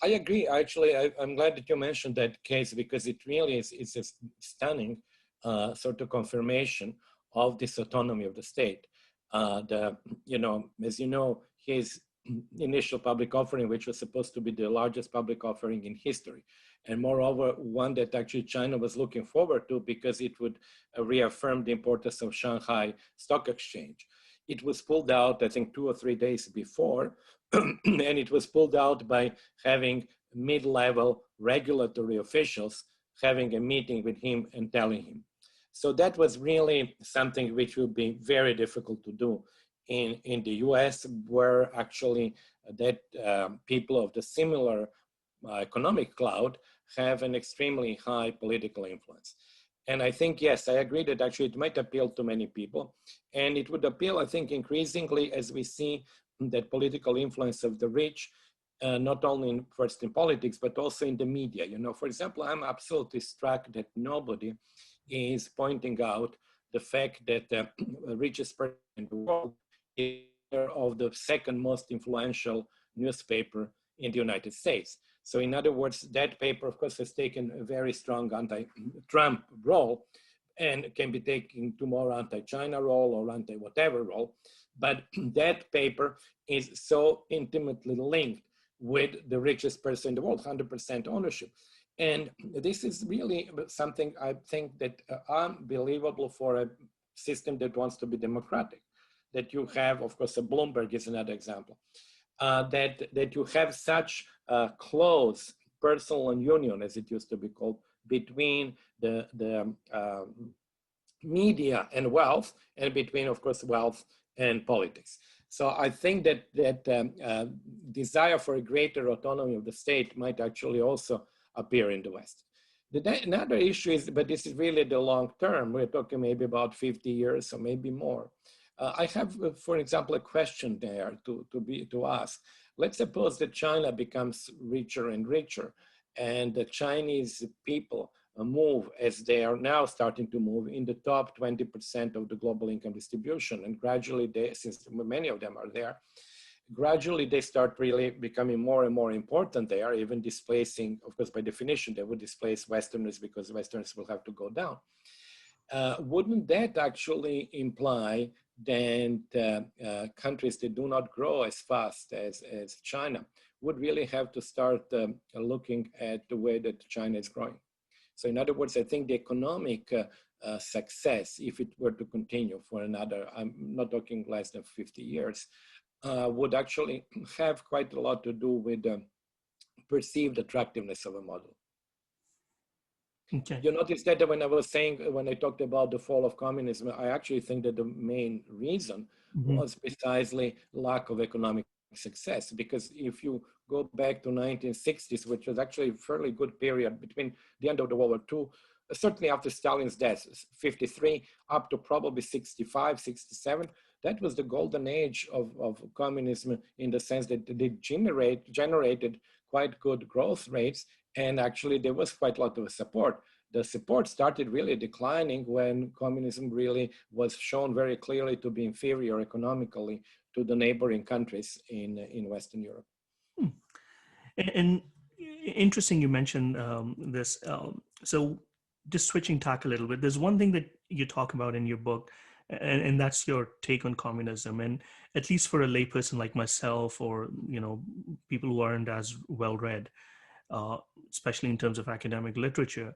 I agree. Actually, I'm glad that you mentioned that case because it really is a stunning sort of confirmation of this autonomy of the state. You know, as you know, his initial public offering, which was supposed to be the largest public offering in history, and moreover, one that actually China was looking forward to because it would reaffirm the importance of Shanghai Stock Exchange. it was pulled out, I think, 2 or 3 days before, and it was pulled out by having mid-level regulatory officials having a meeting with him and telling him. So that was really something which would be very difficult to do in the US, where actually that people of the similar economic cloud have an extremely high political influence. And I think, yes, I agree that actually it might appeal to many people. And it would appeal, I think, increasingly as we see that political influence of the rich, not only first in politics, but also in the media. You know, for example, I'm absolutely struck that nobody is pointing out the fact that the richest person in the world is of the second most influential newspaper in the United States. So in other words, that paper, of course, has taken a very strong anti-Trump role and can be taking tomorrow anti-China role or anti-whatever role. But that paper is so intimately linked with the richest person in the world, 100% ownership. And this is really something I think that unbelievable for a system that wants to be democratic. That you have, of course, Bloomberg is another example. That you have such close personal union, as it used to be called, between the media and wealth, and between, of course, wealth and politics. So I think that desire for a greater autonomy of the state might actually also appear in the West. Another issue is, but this is really the long term, we're talking maybe about 50 years or maybe more. I have, for example, a question there to ask. Let's suppose that China becomes richer and richer, and the Chinese people move, as they are now starting to move, in the top 20% of the global income distribution. And gradually, since many of them are there, gradually they start really becoming more and more important there, even displacing, of course, by definition, they would displace Westerners because Westerners will have to go down. Wouldn't that actually imply that countries that do not grow as fast as China would really have to start looking at the way that China is growing? So in other words, I think the economic success, if it were to continue for another, I'm not talking less than 50 years, would actually have quite a lot to do with the perceived attractiveness of a model.
Okay.
You notice that when I was saying, when I talked about the fall of communism, I actually think that the main reason was precisely lack of economic success. Because if you go back to 1960s, which was actually a fairly good period between the end of the World War II, certainly after Stalin's death, 53 up to probably 65, 67, that was the golden age of communism, in the sense that it generated quite good growth rates. And actually there was quite a lot of support. The support started really declining when communism really was shown very clearly to be inferior economically to the neighboring countries in Western Europe.
And interesting you mentioned this. So just switching tack a little bit, there's one thing that you talk about in your book, and that's your take on communism. And at least for a layperson like myself, or people who aren't as well read, especially in terms of academic literature,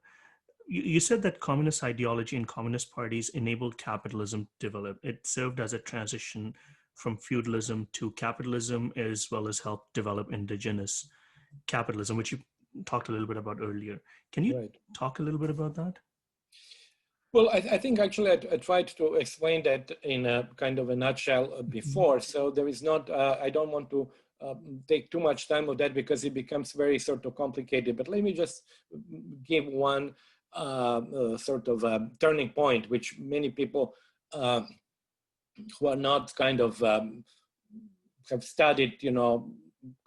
you said that communist ideology and communist parties enabled capitalism to develop. It served as a transition from feudalism to capitalism, as well as helped develop indigenous capitalism, which you talked a little bit about earlier. Can you talk a little bit about that?
Well, I think actually I tried to explain that in a kind of a nutshell before. So there is not, I don't want to take too much time of that because it becomes very sort of complicated. But let me just give one sort of turning point, which many people who are not kind of have studied,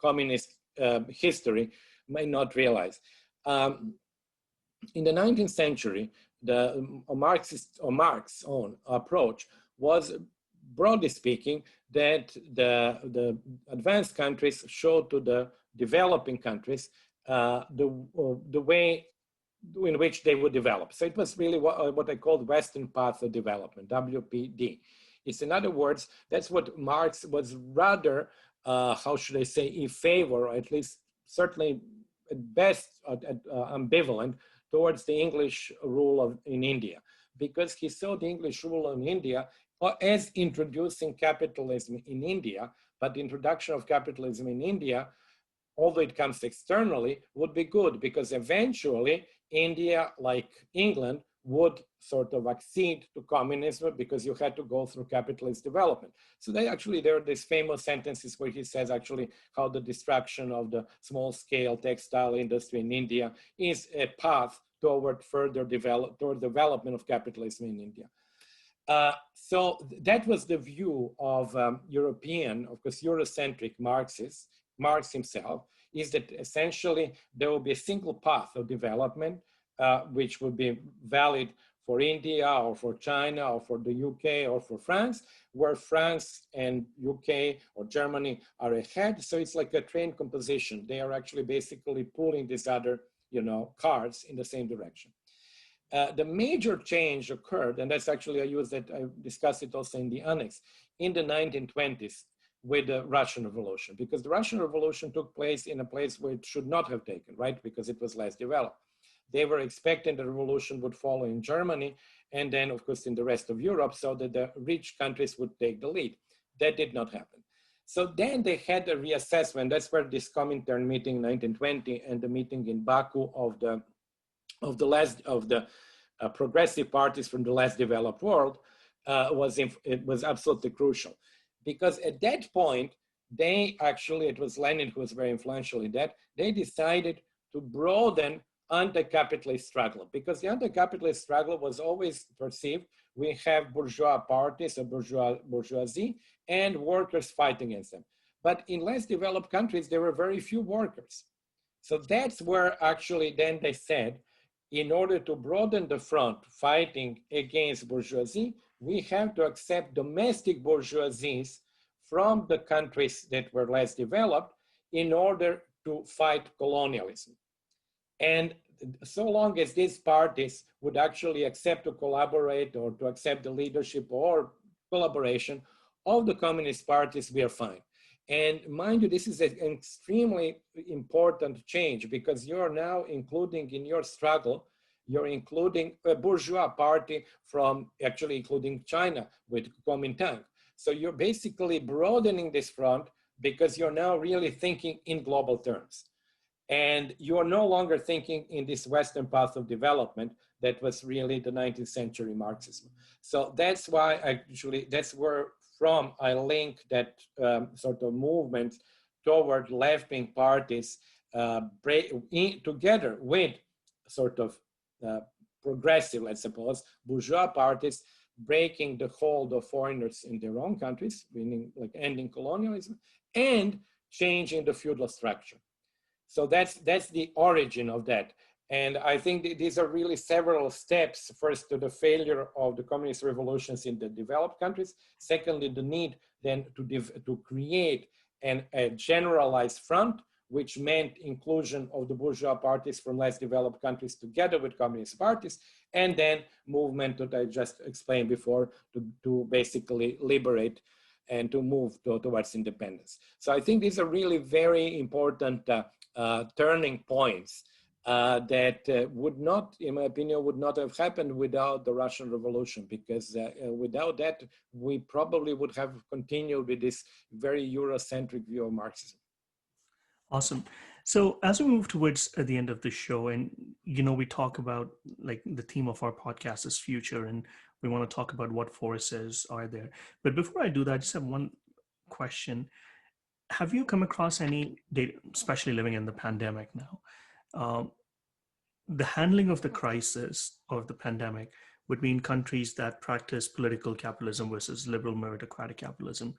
communist history may not realize. In the 19th century, the Marx's own approach was, broadly speaking, that the advanced countries showed to the developing countries the way in which they would develop. So it was really what I called Western Path of Development, WPD. It's, in other words, that's what Marx was rather, how should I say, in favor, or at least certainly at best ambivalent towards the English rule in India, because he saw the English rule in India as introducing capitalism in India, but the introduction of capitalism in India, although it comes externally, would be good because eventually India, like England, would sort of accede to communism because you had to go through capitalist development. So there are these famous sentences where he says actually how the destruction of the small scale textile industry in India is a path toward development of capitalism in India. So that was the view of European, of course, Eurocentric Marxists. Marx himself is that essentially there will be a single path of development which would be valid for India or for China or for the UK or for France, where France and UK or Germany are ahead. So it's like a train composition. They are actually basically pulling these other, cars in the same direction. The major change occurred, and that's actually I discussed it also in the annex, in the 1920s with the Russian Revolution, because the Russian Revolution took place in a place where it should not have taken, right? Because it was less developed. They were expecting the revolution would follow in Germany and then, of course, in the rest of Europe, so that the rich countries would take the lead. That did not happen. So then they had a reassessment. That's where this Comintern meeting in 1920 and the meeting in Baku of the progressive parties from the less developed world it was absolutely crucial. Because at that point, it was Lenin who was very influential in that, they decided to broaden anti-capitalist struggle, because the anti-capitalist struggle was always perceived, we have bourgeois parties or bourgeoisie and workers fighting against them. But in less developed countries, there were very few workers. So that's where actually then they said, in order to broaden the front fighting against bourgeoisie, we have to accept domestic bourgeoisies from the countries that were less developed in order to fight colonialism. And so long as these parties would actually accept to collaborate or to accept the leadership or collaboration of the communist parties, we are fine. And mind you, this is an extremely important change because you're now including in your struggle, you're including a bourgeois party from actually including China with Kuomintang. So you're basically broadening this front because you're now really thinking in global terms. And you are no longer thinking in this Western path of development that was really the 19th century Marxism. So that's why that's where from I link that sort of movement toward left-wing parties together with sort of progressive, let's suppose, bourgeois parties breaking the hold of foreigners in their own countries, meaning like ending colonialism and changing the feudal structure. So that's the origin of that. And I think these are really several steps. First, to the failure of the communist revolutions in the developed countries. Secondly, the need then to create a generalized front, which meant inclusion of the bourgeois parties from less developed countries together with communist parties, and then movement that I just explained before to basically liberate and to move towards independence. So I think these are really very important turning points that would not, in my opinion, would not have happened without the Russian Revolution, because without that, we probably would have continued with this very Eurocentric view of Marxism.
Awesome. So as we move towards the end of the show, and we talk about like the theme of our podcast is future, and we want to talk about what forces are there. But before I do that, I just have one question. Have you come across any data, especially living in the pandemic now, the handling of the crisis of the pandemic between countries that practice political capitalism versus liberal meritocratic capitalism?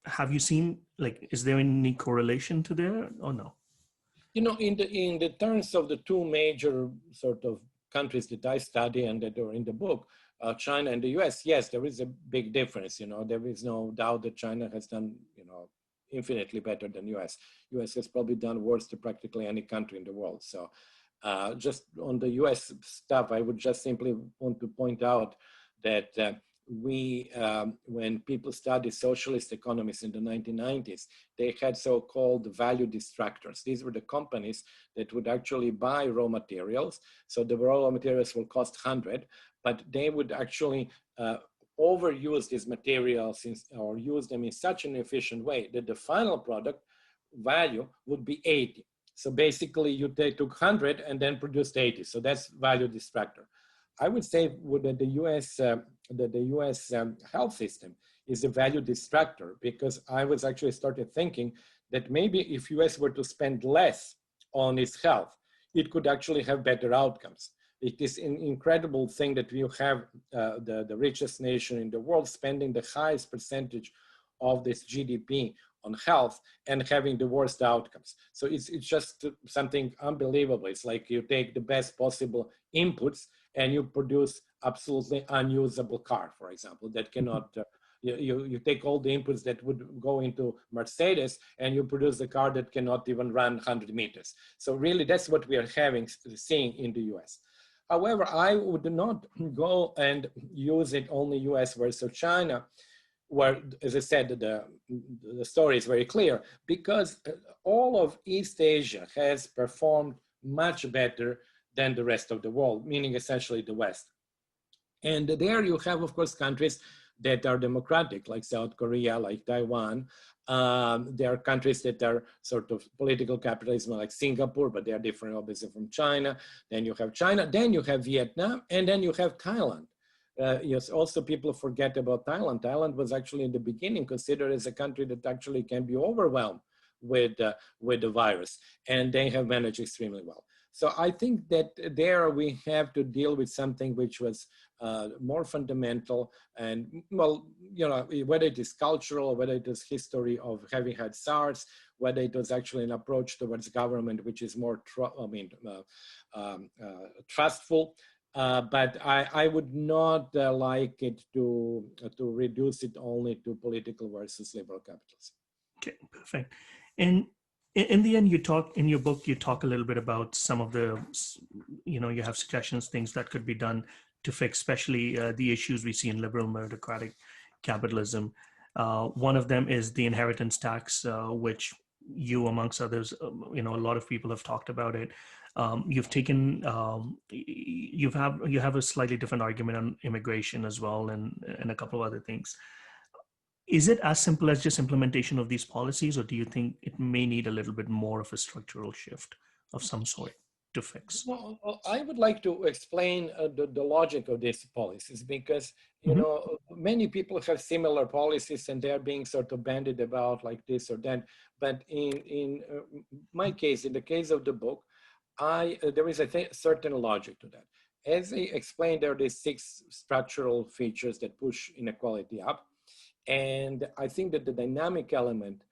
Have you seen, like, is there any correlation to there or no?
In the terms of the two major sort of countries that I study and that are in the book, China and the US, yes, there is a big difference. There is no doubt that China has done, infinitely better than US. US has probably done worse to practically any country in the world. So just on the US stuff, I would just simply want to point out that when people studied socialist economists in the 1990s, they had so-called value distractors. These were the companies that would actually buy raw materials. So the raw materials will cost 100, but they would actually overuse these materials or use them in such an efficient way that the final product value would be 80. So basically you took 100 and then produced 80. So that's value distractor. I would say that the US health system is a value distractor, because I was actually started thinking that maybe if US were to spend less on its health, it could actually have better outcomes. It is an incredible thing that you have the richest nation in the world spending the highest percentage of this GDP on health and having the worst outcomes. So it's just something unbelievable. It's like you take the best possible inputs and you produce absolutely unusable car, for example, that cannot, you take all the inputs that would go into Mercedes and you produce a car that cannot even run 100 meters. So really that's what we are seeing in the US. However, I would not go and use it only US versus China, where, as I said, the story is very clear, because all of East Asia has performed much better than the rest of the world, meaning essentially the West. And there you have, of course, countries that are democratic, like South Korea, like Taiwan. There are countries that are sort of political capitalism, like Singapore, but they are different, obviously, from China. Then you have China, then you have Vietnam, and then you have Thailand. Yes, also people forget about Thailand. Thailand was actually in the beginning considered as a country that actually can be overwhelmed with the virus, and they have managed extremely well. So I think that there we have to deal with something which was more fundamental, and well, you know, whether it is cultural, whether it is history of having had SARS, whether it was actually an approach towards government which is more trustful. But I would not like it to reduce it only to political versus liberal capitalism.
Okay, perfect. And in the end, you talk in your book, you talk a little bit about some of the, you know, you have suggestions, things that could be done to fix, especially the issues we see in liberal meritocratic capitalism. One of them is the inheritance tax, which you, amongst others, you know, a lot of people have talked about it. You've taken, you have a slightly different argument on immigration as well, and a couple of other things. Is it as simple as just implementation of these policies, or do you think it may need a little bit more of a structural shift of some sort to fix?
Well, I would like to explain the logic of these policies, because, you know, many people have similar policies and they're being sort of bandied about like this or that. But in my case, in the case of the book, there is a certain logic to that. As I explained, there are these 6 structural features that push inequality up. And I think that the dynamic element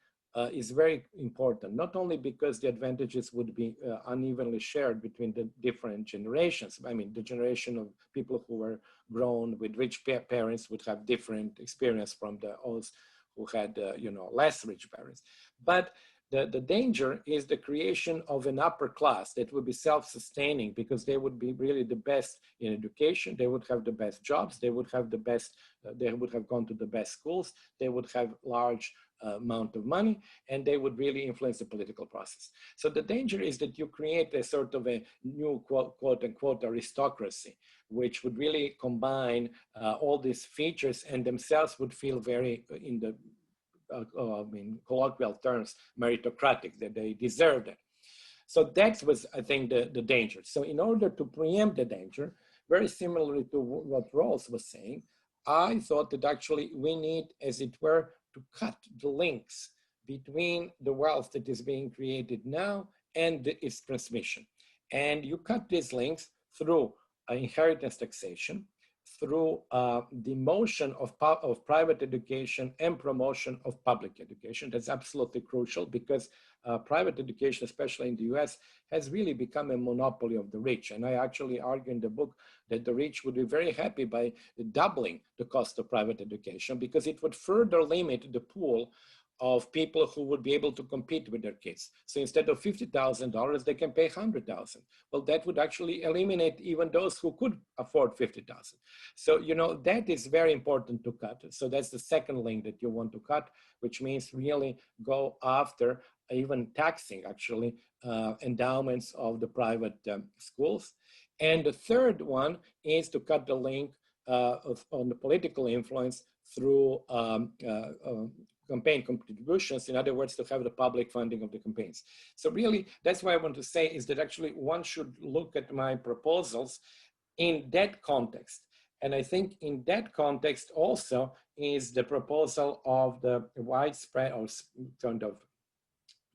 is very important, not only because the advantages would be unevenly shared between the different generations. I mean, the generation of people who were grown with rich parents would have different experience from those who had, you know, less rich parents. But the danger is the creation of an upper class that would be self-sustaining, because they would be really the best in education. They would have the best jobs. They would have the best, they would have gone to the best schools. They would have large amount of money, and they would really influence the political process. So the danger is that you create a sort of a new quote unquote aristocracy, which would really combine all these features and themselves would feel very, in the in colloquial terms, meritocratic, that they deserved it. So that was, I think, the danger. So in order to preempt the danger, very similarly to what Rawls was saying, I thought that actually we need, as it were, to cut the links between the wealth that is being created now and its transmission. And you cut these links through inheritance taxation, through the motion of private education and promotion of public education. That's absolutely crucial, because private education, especially in the US, has really become a monopoly of the rich. And I actually argue in the book that the rich would be very happy by doubling the cost of private education, because it would further limit the pool of people who would be able to compete with their kids. So instead of $50,000, they can pay $100,000. Well, that would actually eliminate even those who could afford $50,000. So, you know, that is very important to cut. So that's the second link that you want to cut, which means really go after even taxing, actually, endowments of the private schools. And the third one is to cut the link on the political influence through campaign contributions, in other words, to have the public funding of the campaigns. So really, that's what I want to say is that actually one should look at my proposals in that context. And I think in that context also is the proposal of the widespread or kind of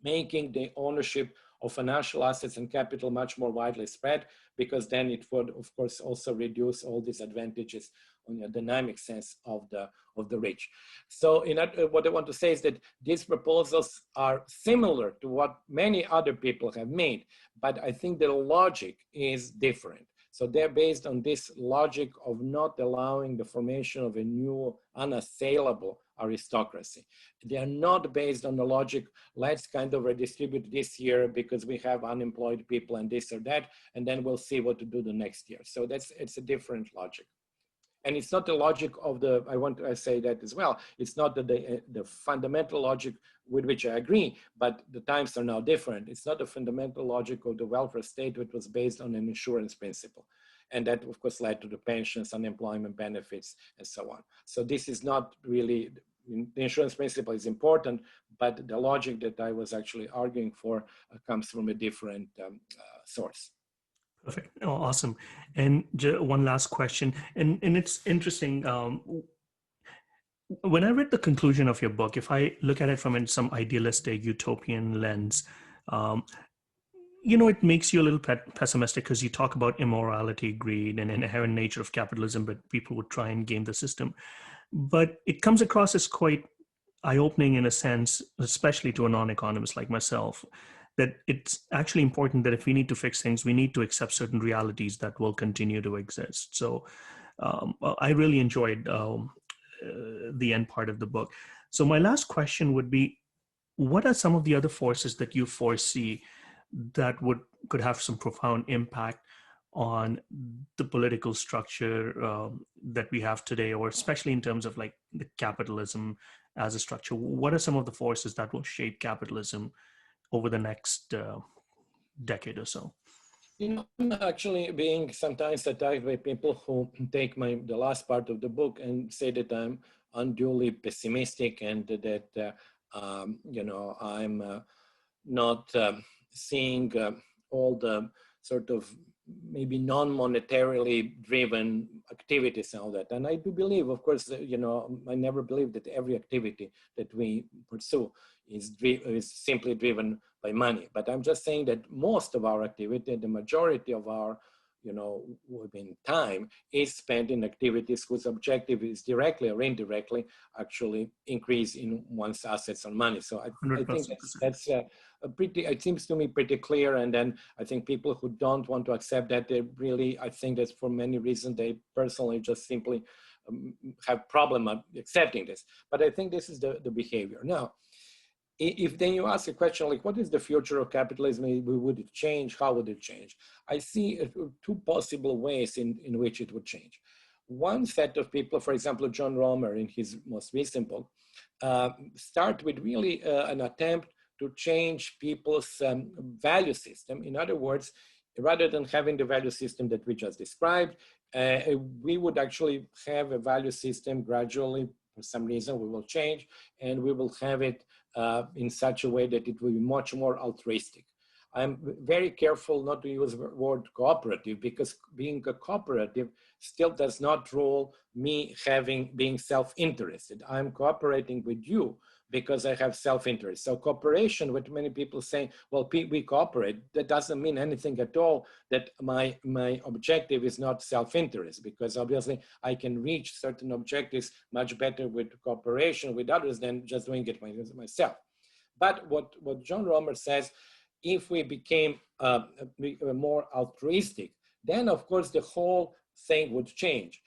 making the ownership of financial assets and capital much more widely spread, because then it would, of course, also reduce all these advantages on a dynamic sense of the rich. So what I want to say is that these proposals are similar to what many other people have made, but I think the logic is different. So they're based on this logic of not allowing the formation of a new unassailable aristocracy. They are not based on the logic, let's kind of redistribute this year because we have unemployed people and this or that, and then we'll see what to do the next year. So it's a different logic. And it's not the logic of I want to say that as well. It's not the fundamental logic with which I agree, but the times are now different. It's not the fundamental logic of the welfare state, which was based on an insurance principle. And that, of course, led to the pensions, unemployment benefits, and so on. So this is not really, the insurance principle is important, but the logic that I was actually arguing for comes from a different source.
Perfect. Oh, awesome. And one last question, and it's interesting. When I read the conclusion of your book, if I look at it from some idealistic utopian lens, it makes you a little pessimistic because you talk about immorality, greed, and inherent nature of capitalism, but people would try and game the system. But it comes across as quite eye-opening in a sense, especially to a non-economist like myself, that it's actually important that if we need to fix things, we need to accept certain realities that will continue to exist. So I really enjoyed the end part of the book. So my last question would be, what are some of the other forces that you foresee that could have some profound impact on the political structure that we have today, or especially in terms of like the capitalism as a structure? What are some of the forces that will shape capitalism over the next decade or so?
I'm actually being sometimes attacked by people who take the last part of the book and say that I'm unduly pessimistic and that, I'm not seeing all the sort of maybe non-monetarily driven activities and all that. And I do believe, of course, I never believe that every activity that we pursue is simply driven by money. But I'm just saying that most of our activity, the majority of our, within time, is spent in activities whose objective is directly or indirectly actually increase in one's assets and money. So I think that's it seems to me pretty clear. And then I think people who don't want to accept that, they really, I think that for many reasons, they personally just simply have problem accepting this. But I think this is the behavior. Now, if then you ask a question like, what is the future of capitalism? Would it change? How would it change? I see two possible ways in which it would change. One set of people, for example, John Romer in his most recent book, start with really an attempt to change people's value system. In other words, rather than having the value system that we just described, we would actually have a value system gradually. For some reason, we will change, and we will have it in such a way that it will be much more altruistic. I'm very careful not to use the word cooperative, because being a cooperative still does not rule me being self-interested. I'm cooperating with you because I have self-interest. So cooperation, what many people say, well, we cooperate, that doesn't mean anything at all, that my objective is not self-interest, because obviously I can reach certain objectives much better with cooperation with others than just doing it myself. But what John Romer says, if we became more altruistic, then of course the whole thing would change.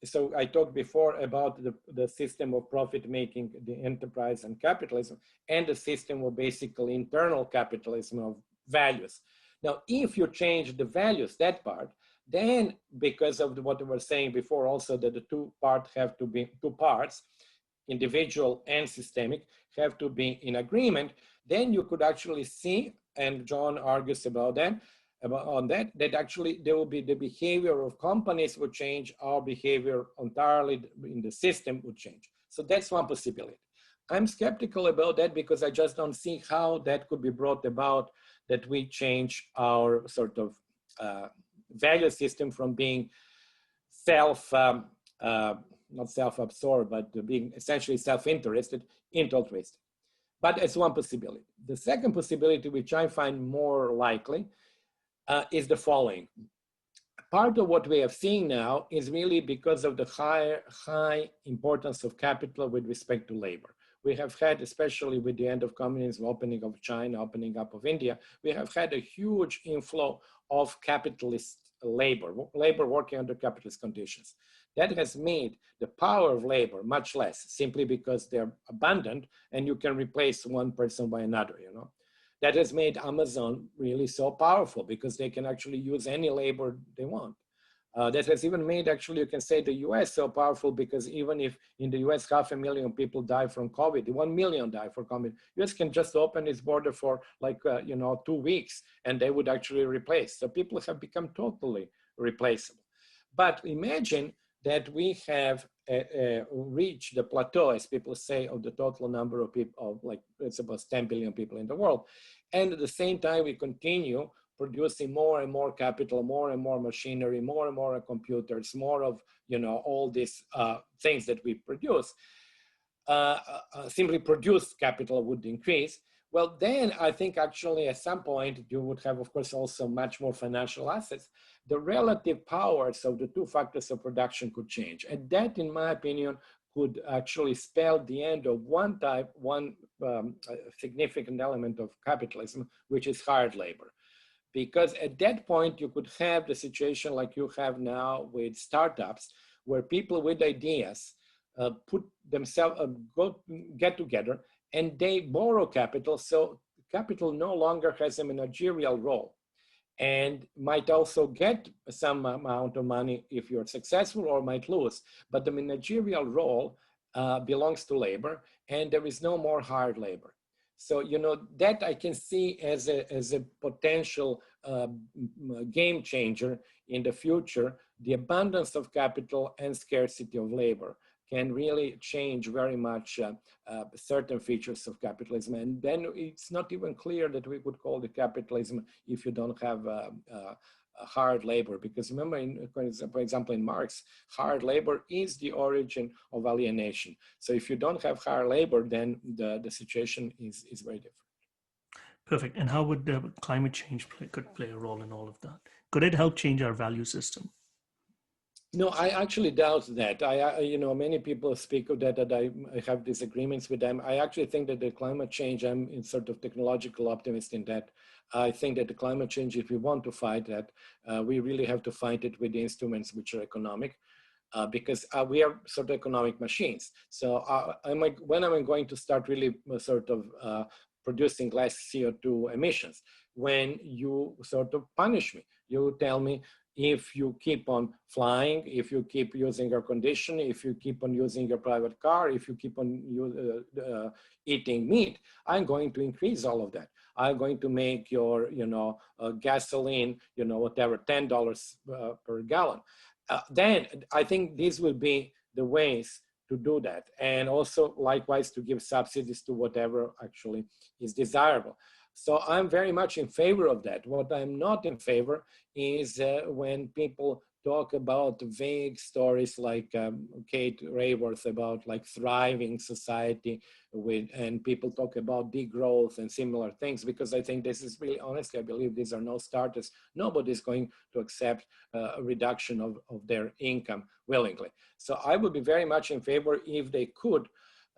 So I talked before about the system of profit making, the enterprise and capitalism, and the system of basically internal capitalism of values. Now, if you change the values, that part, then because of what we were saying before also, that the two parts, individual and systemic, have to be in agreement, then you could actually see, and John argues about that, on that, that actually there will be the behavior of companies would change, our behavior entirely in the system would change. So that's one possibility. I'm skeptical about that because I just don't see how that could be brought about, that we change our sort of value system from being not self-absorbed, but being essentially self-interested into altruistic. But it's one possibility. The second possibility, which I find more likely, is the following. Part of what we have seen now is really because of the high importance of capital with respect to labor. We have had, especially with the end of communism, opening of China, opening up of India, we have had a huge inflow of capitalist labor working under capitalist conditions. That has made the power of labor much less, simply because they're abundant and you can replace one person by another, you know. That has made Amazon really so powerful because they can actually use any labor they want. That has even made, actually, you can say, the US so powerful because even if in the US 500,000 people die from COVID, 1 million die from COVID, US can just open its border for like, 2 weeks and they would actually replace. So people have become totally replaceable. But imagine that we have reached the plateau, as people say, of the total number of people, of like, it's about 10 billion people in the world. And at the same time, we continue producing more and more capital, more and more machinery, more and more computers, more of, all these things that we produce. Simply produced capital would increase. Well, then I think actually at some point you would have, of course, also much more financial assets. The relative powers of the two factors of production could change. And that, in my opinion, could actually spell the end of one significant element of capitalism, which is hard labor. Because at that point, you could have the situation like you have now with startups, where people with ideas put themselves, get together, and they borrow capital. So capital no longer has a managerial role, and might also get some amount of money if you're successful, or might lose. But the managerial role belongs to labor, and there is no more hard labor. So, that I can see as a potential game changer in the future. The abundance of capital and scarcity of labor can really change very much certain features of capitalism. And then it's not even clear that we would call it capitalism if you don't have hard labor. Because remember, for example, in Marx, hard labor is the origin of alienation. So if you don't have hard labor, then the situation is very different.
Perfect. And how would climate change could play a role in all of that? Could it help change our value system?
No, I actually doubt that. Many people speak of that I have disagreements with them. I actually think that the climate change, I'm in sort of technological optimist in that. I think that the climate change, if we want to fight that, we really have to fight it with the instruments which are economic, because we are sort of economic machines. So when am I going to start really sort of producing less CO2 emissions? When you sort of punish me. You tell me, if you keep on flying, if you keep using air conditioning, if you keep on using your private car, if you keep on eating meat, I'm going to increase all of that. I'm going to make your, gasoline, whatever, $10 per gallon. Then I think these will be the ways to do that. And also likewise to give subsidies to whatever actually is desirable. So I'm very much in favor of that. What I'm not in favor is when people talk about vague stories like Kate Raworth about like thriving society and people talk about degrowth and similar things, because I think this is really, honestly, I believe these are no starters. Nobody's going to accept a reduction of their income willingly. So I would be very much in favor if they could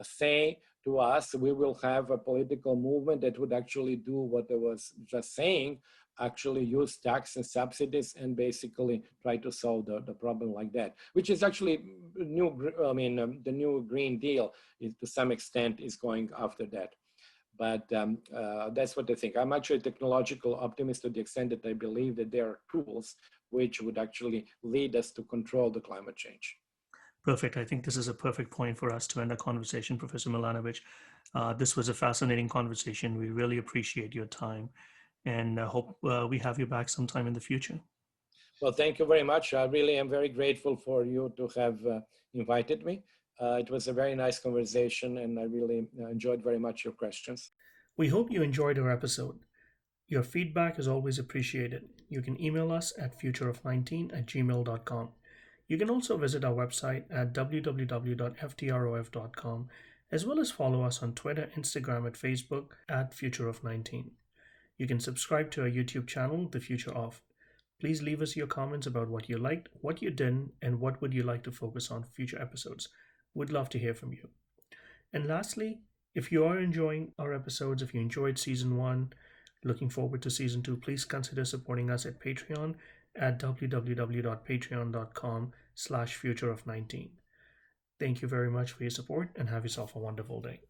say to us, we will have a political movement that would actually do what I was just saying, actually use tax and subsidies and basically try to solve the problem like that, which is actually the new Green Deal is, to some extent, is going after that. But that's what I think. I'm actually a technological optimist to the extent that I believe that there are tools which would actually lead us to control the climate change.
Perfect. I think this is a perfect point for us to end the conversation, Professor Milanovic. This was a fascinating conversation. We really appreciate your time. and hope we have you back sometime in the future.
Well, thank you very much. I really am very grateful for you to have invited me. It was a very nice conversation, and I really enjoyed very much your questions.
We hope you enjoyed our episode. Your feedback is always appreciated. You can email us at futureof19@gmail.com. You can also visit our website at www.ftrof.com, as well as follow us on Twitter, Instagram, and Facebook at futureof19. You can subscribe to our YouTube channel, The Future Of. Please leave us your comments about what you liked, what you didn't, and what would you like to focus on for future episodes. We'd love to hear from you. And lastly, if you are enjoying our episodes, if you enjoyed season 1, looking forward to season 2, please consider supporting us at Patreon at www.patreon.com/futureof19. Thank you very much for your support and have yourself a wonderful day.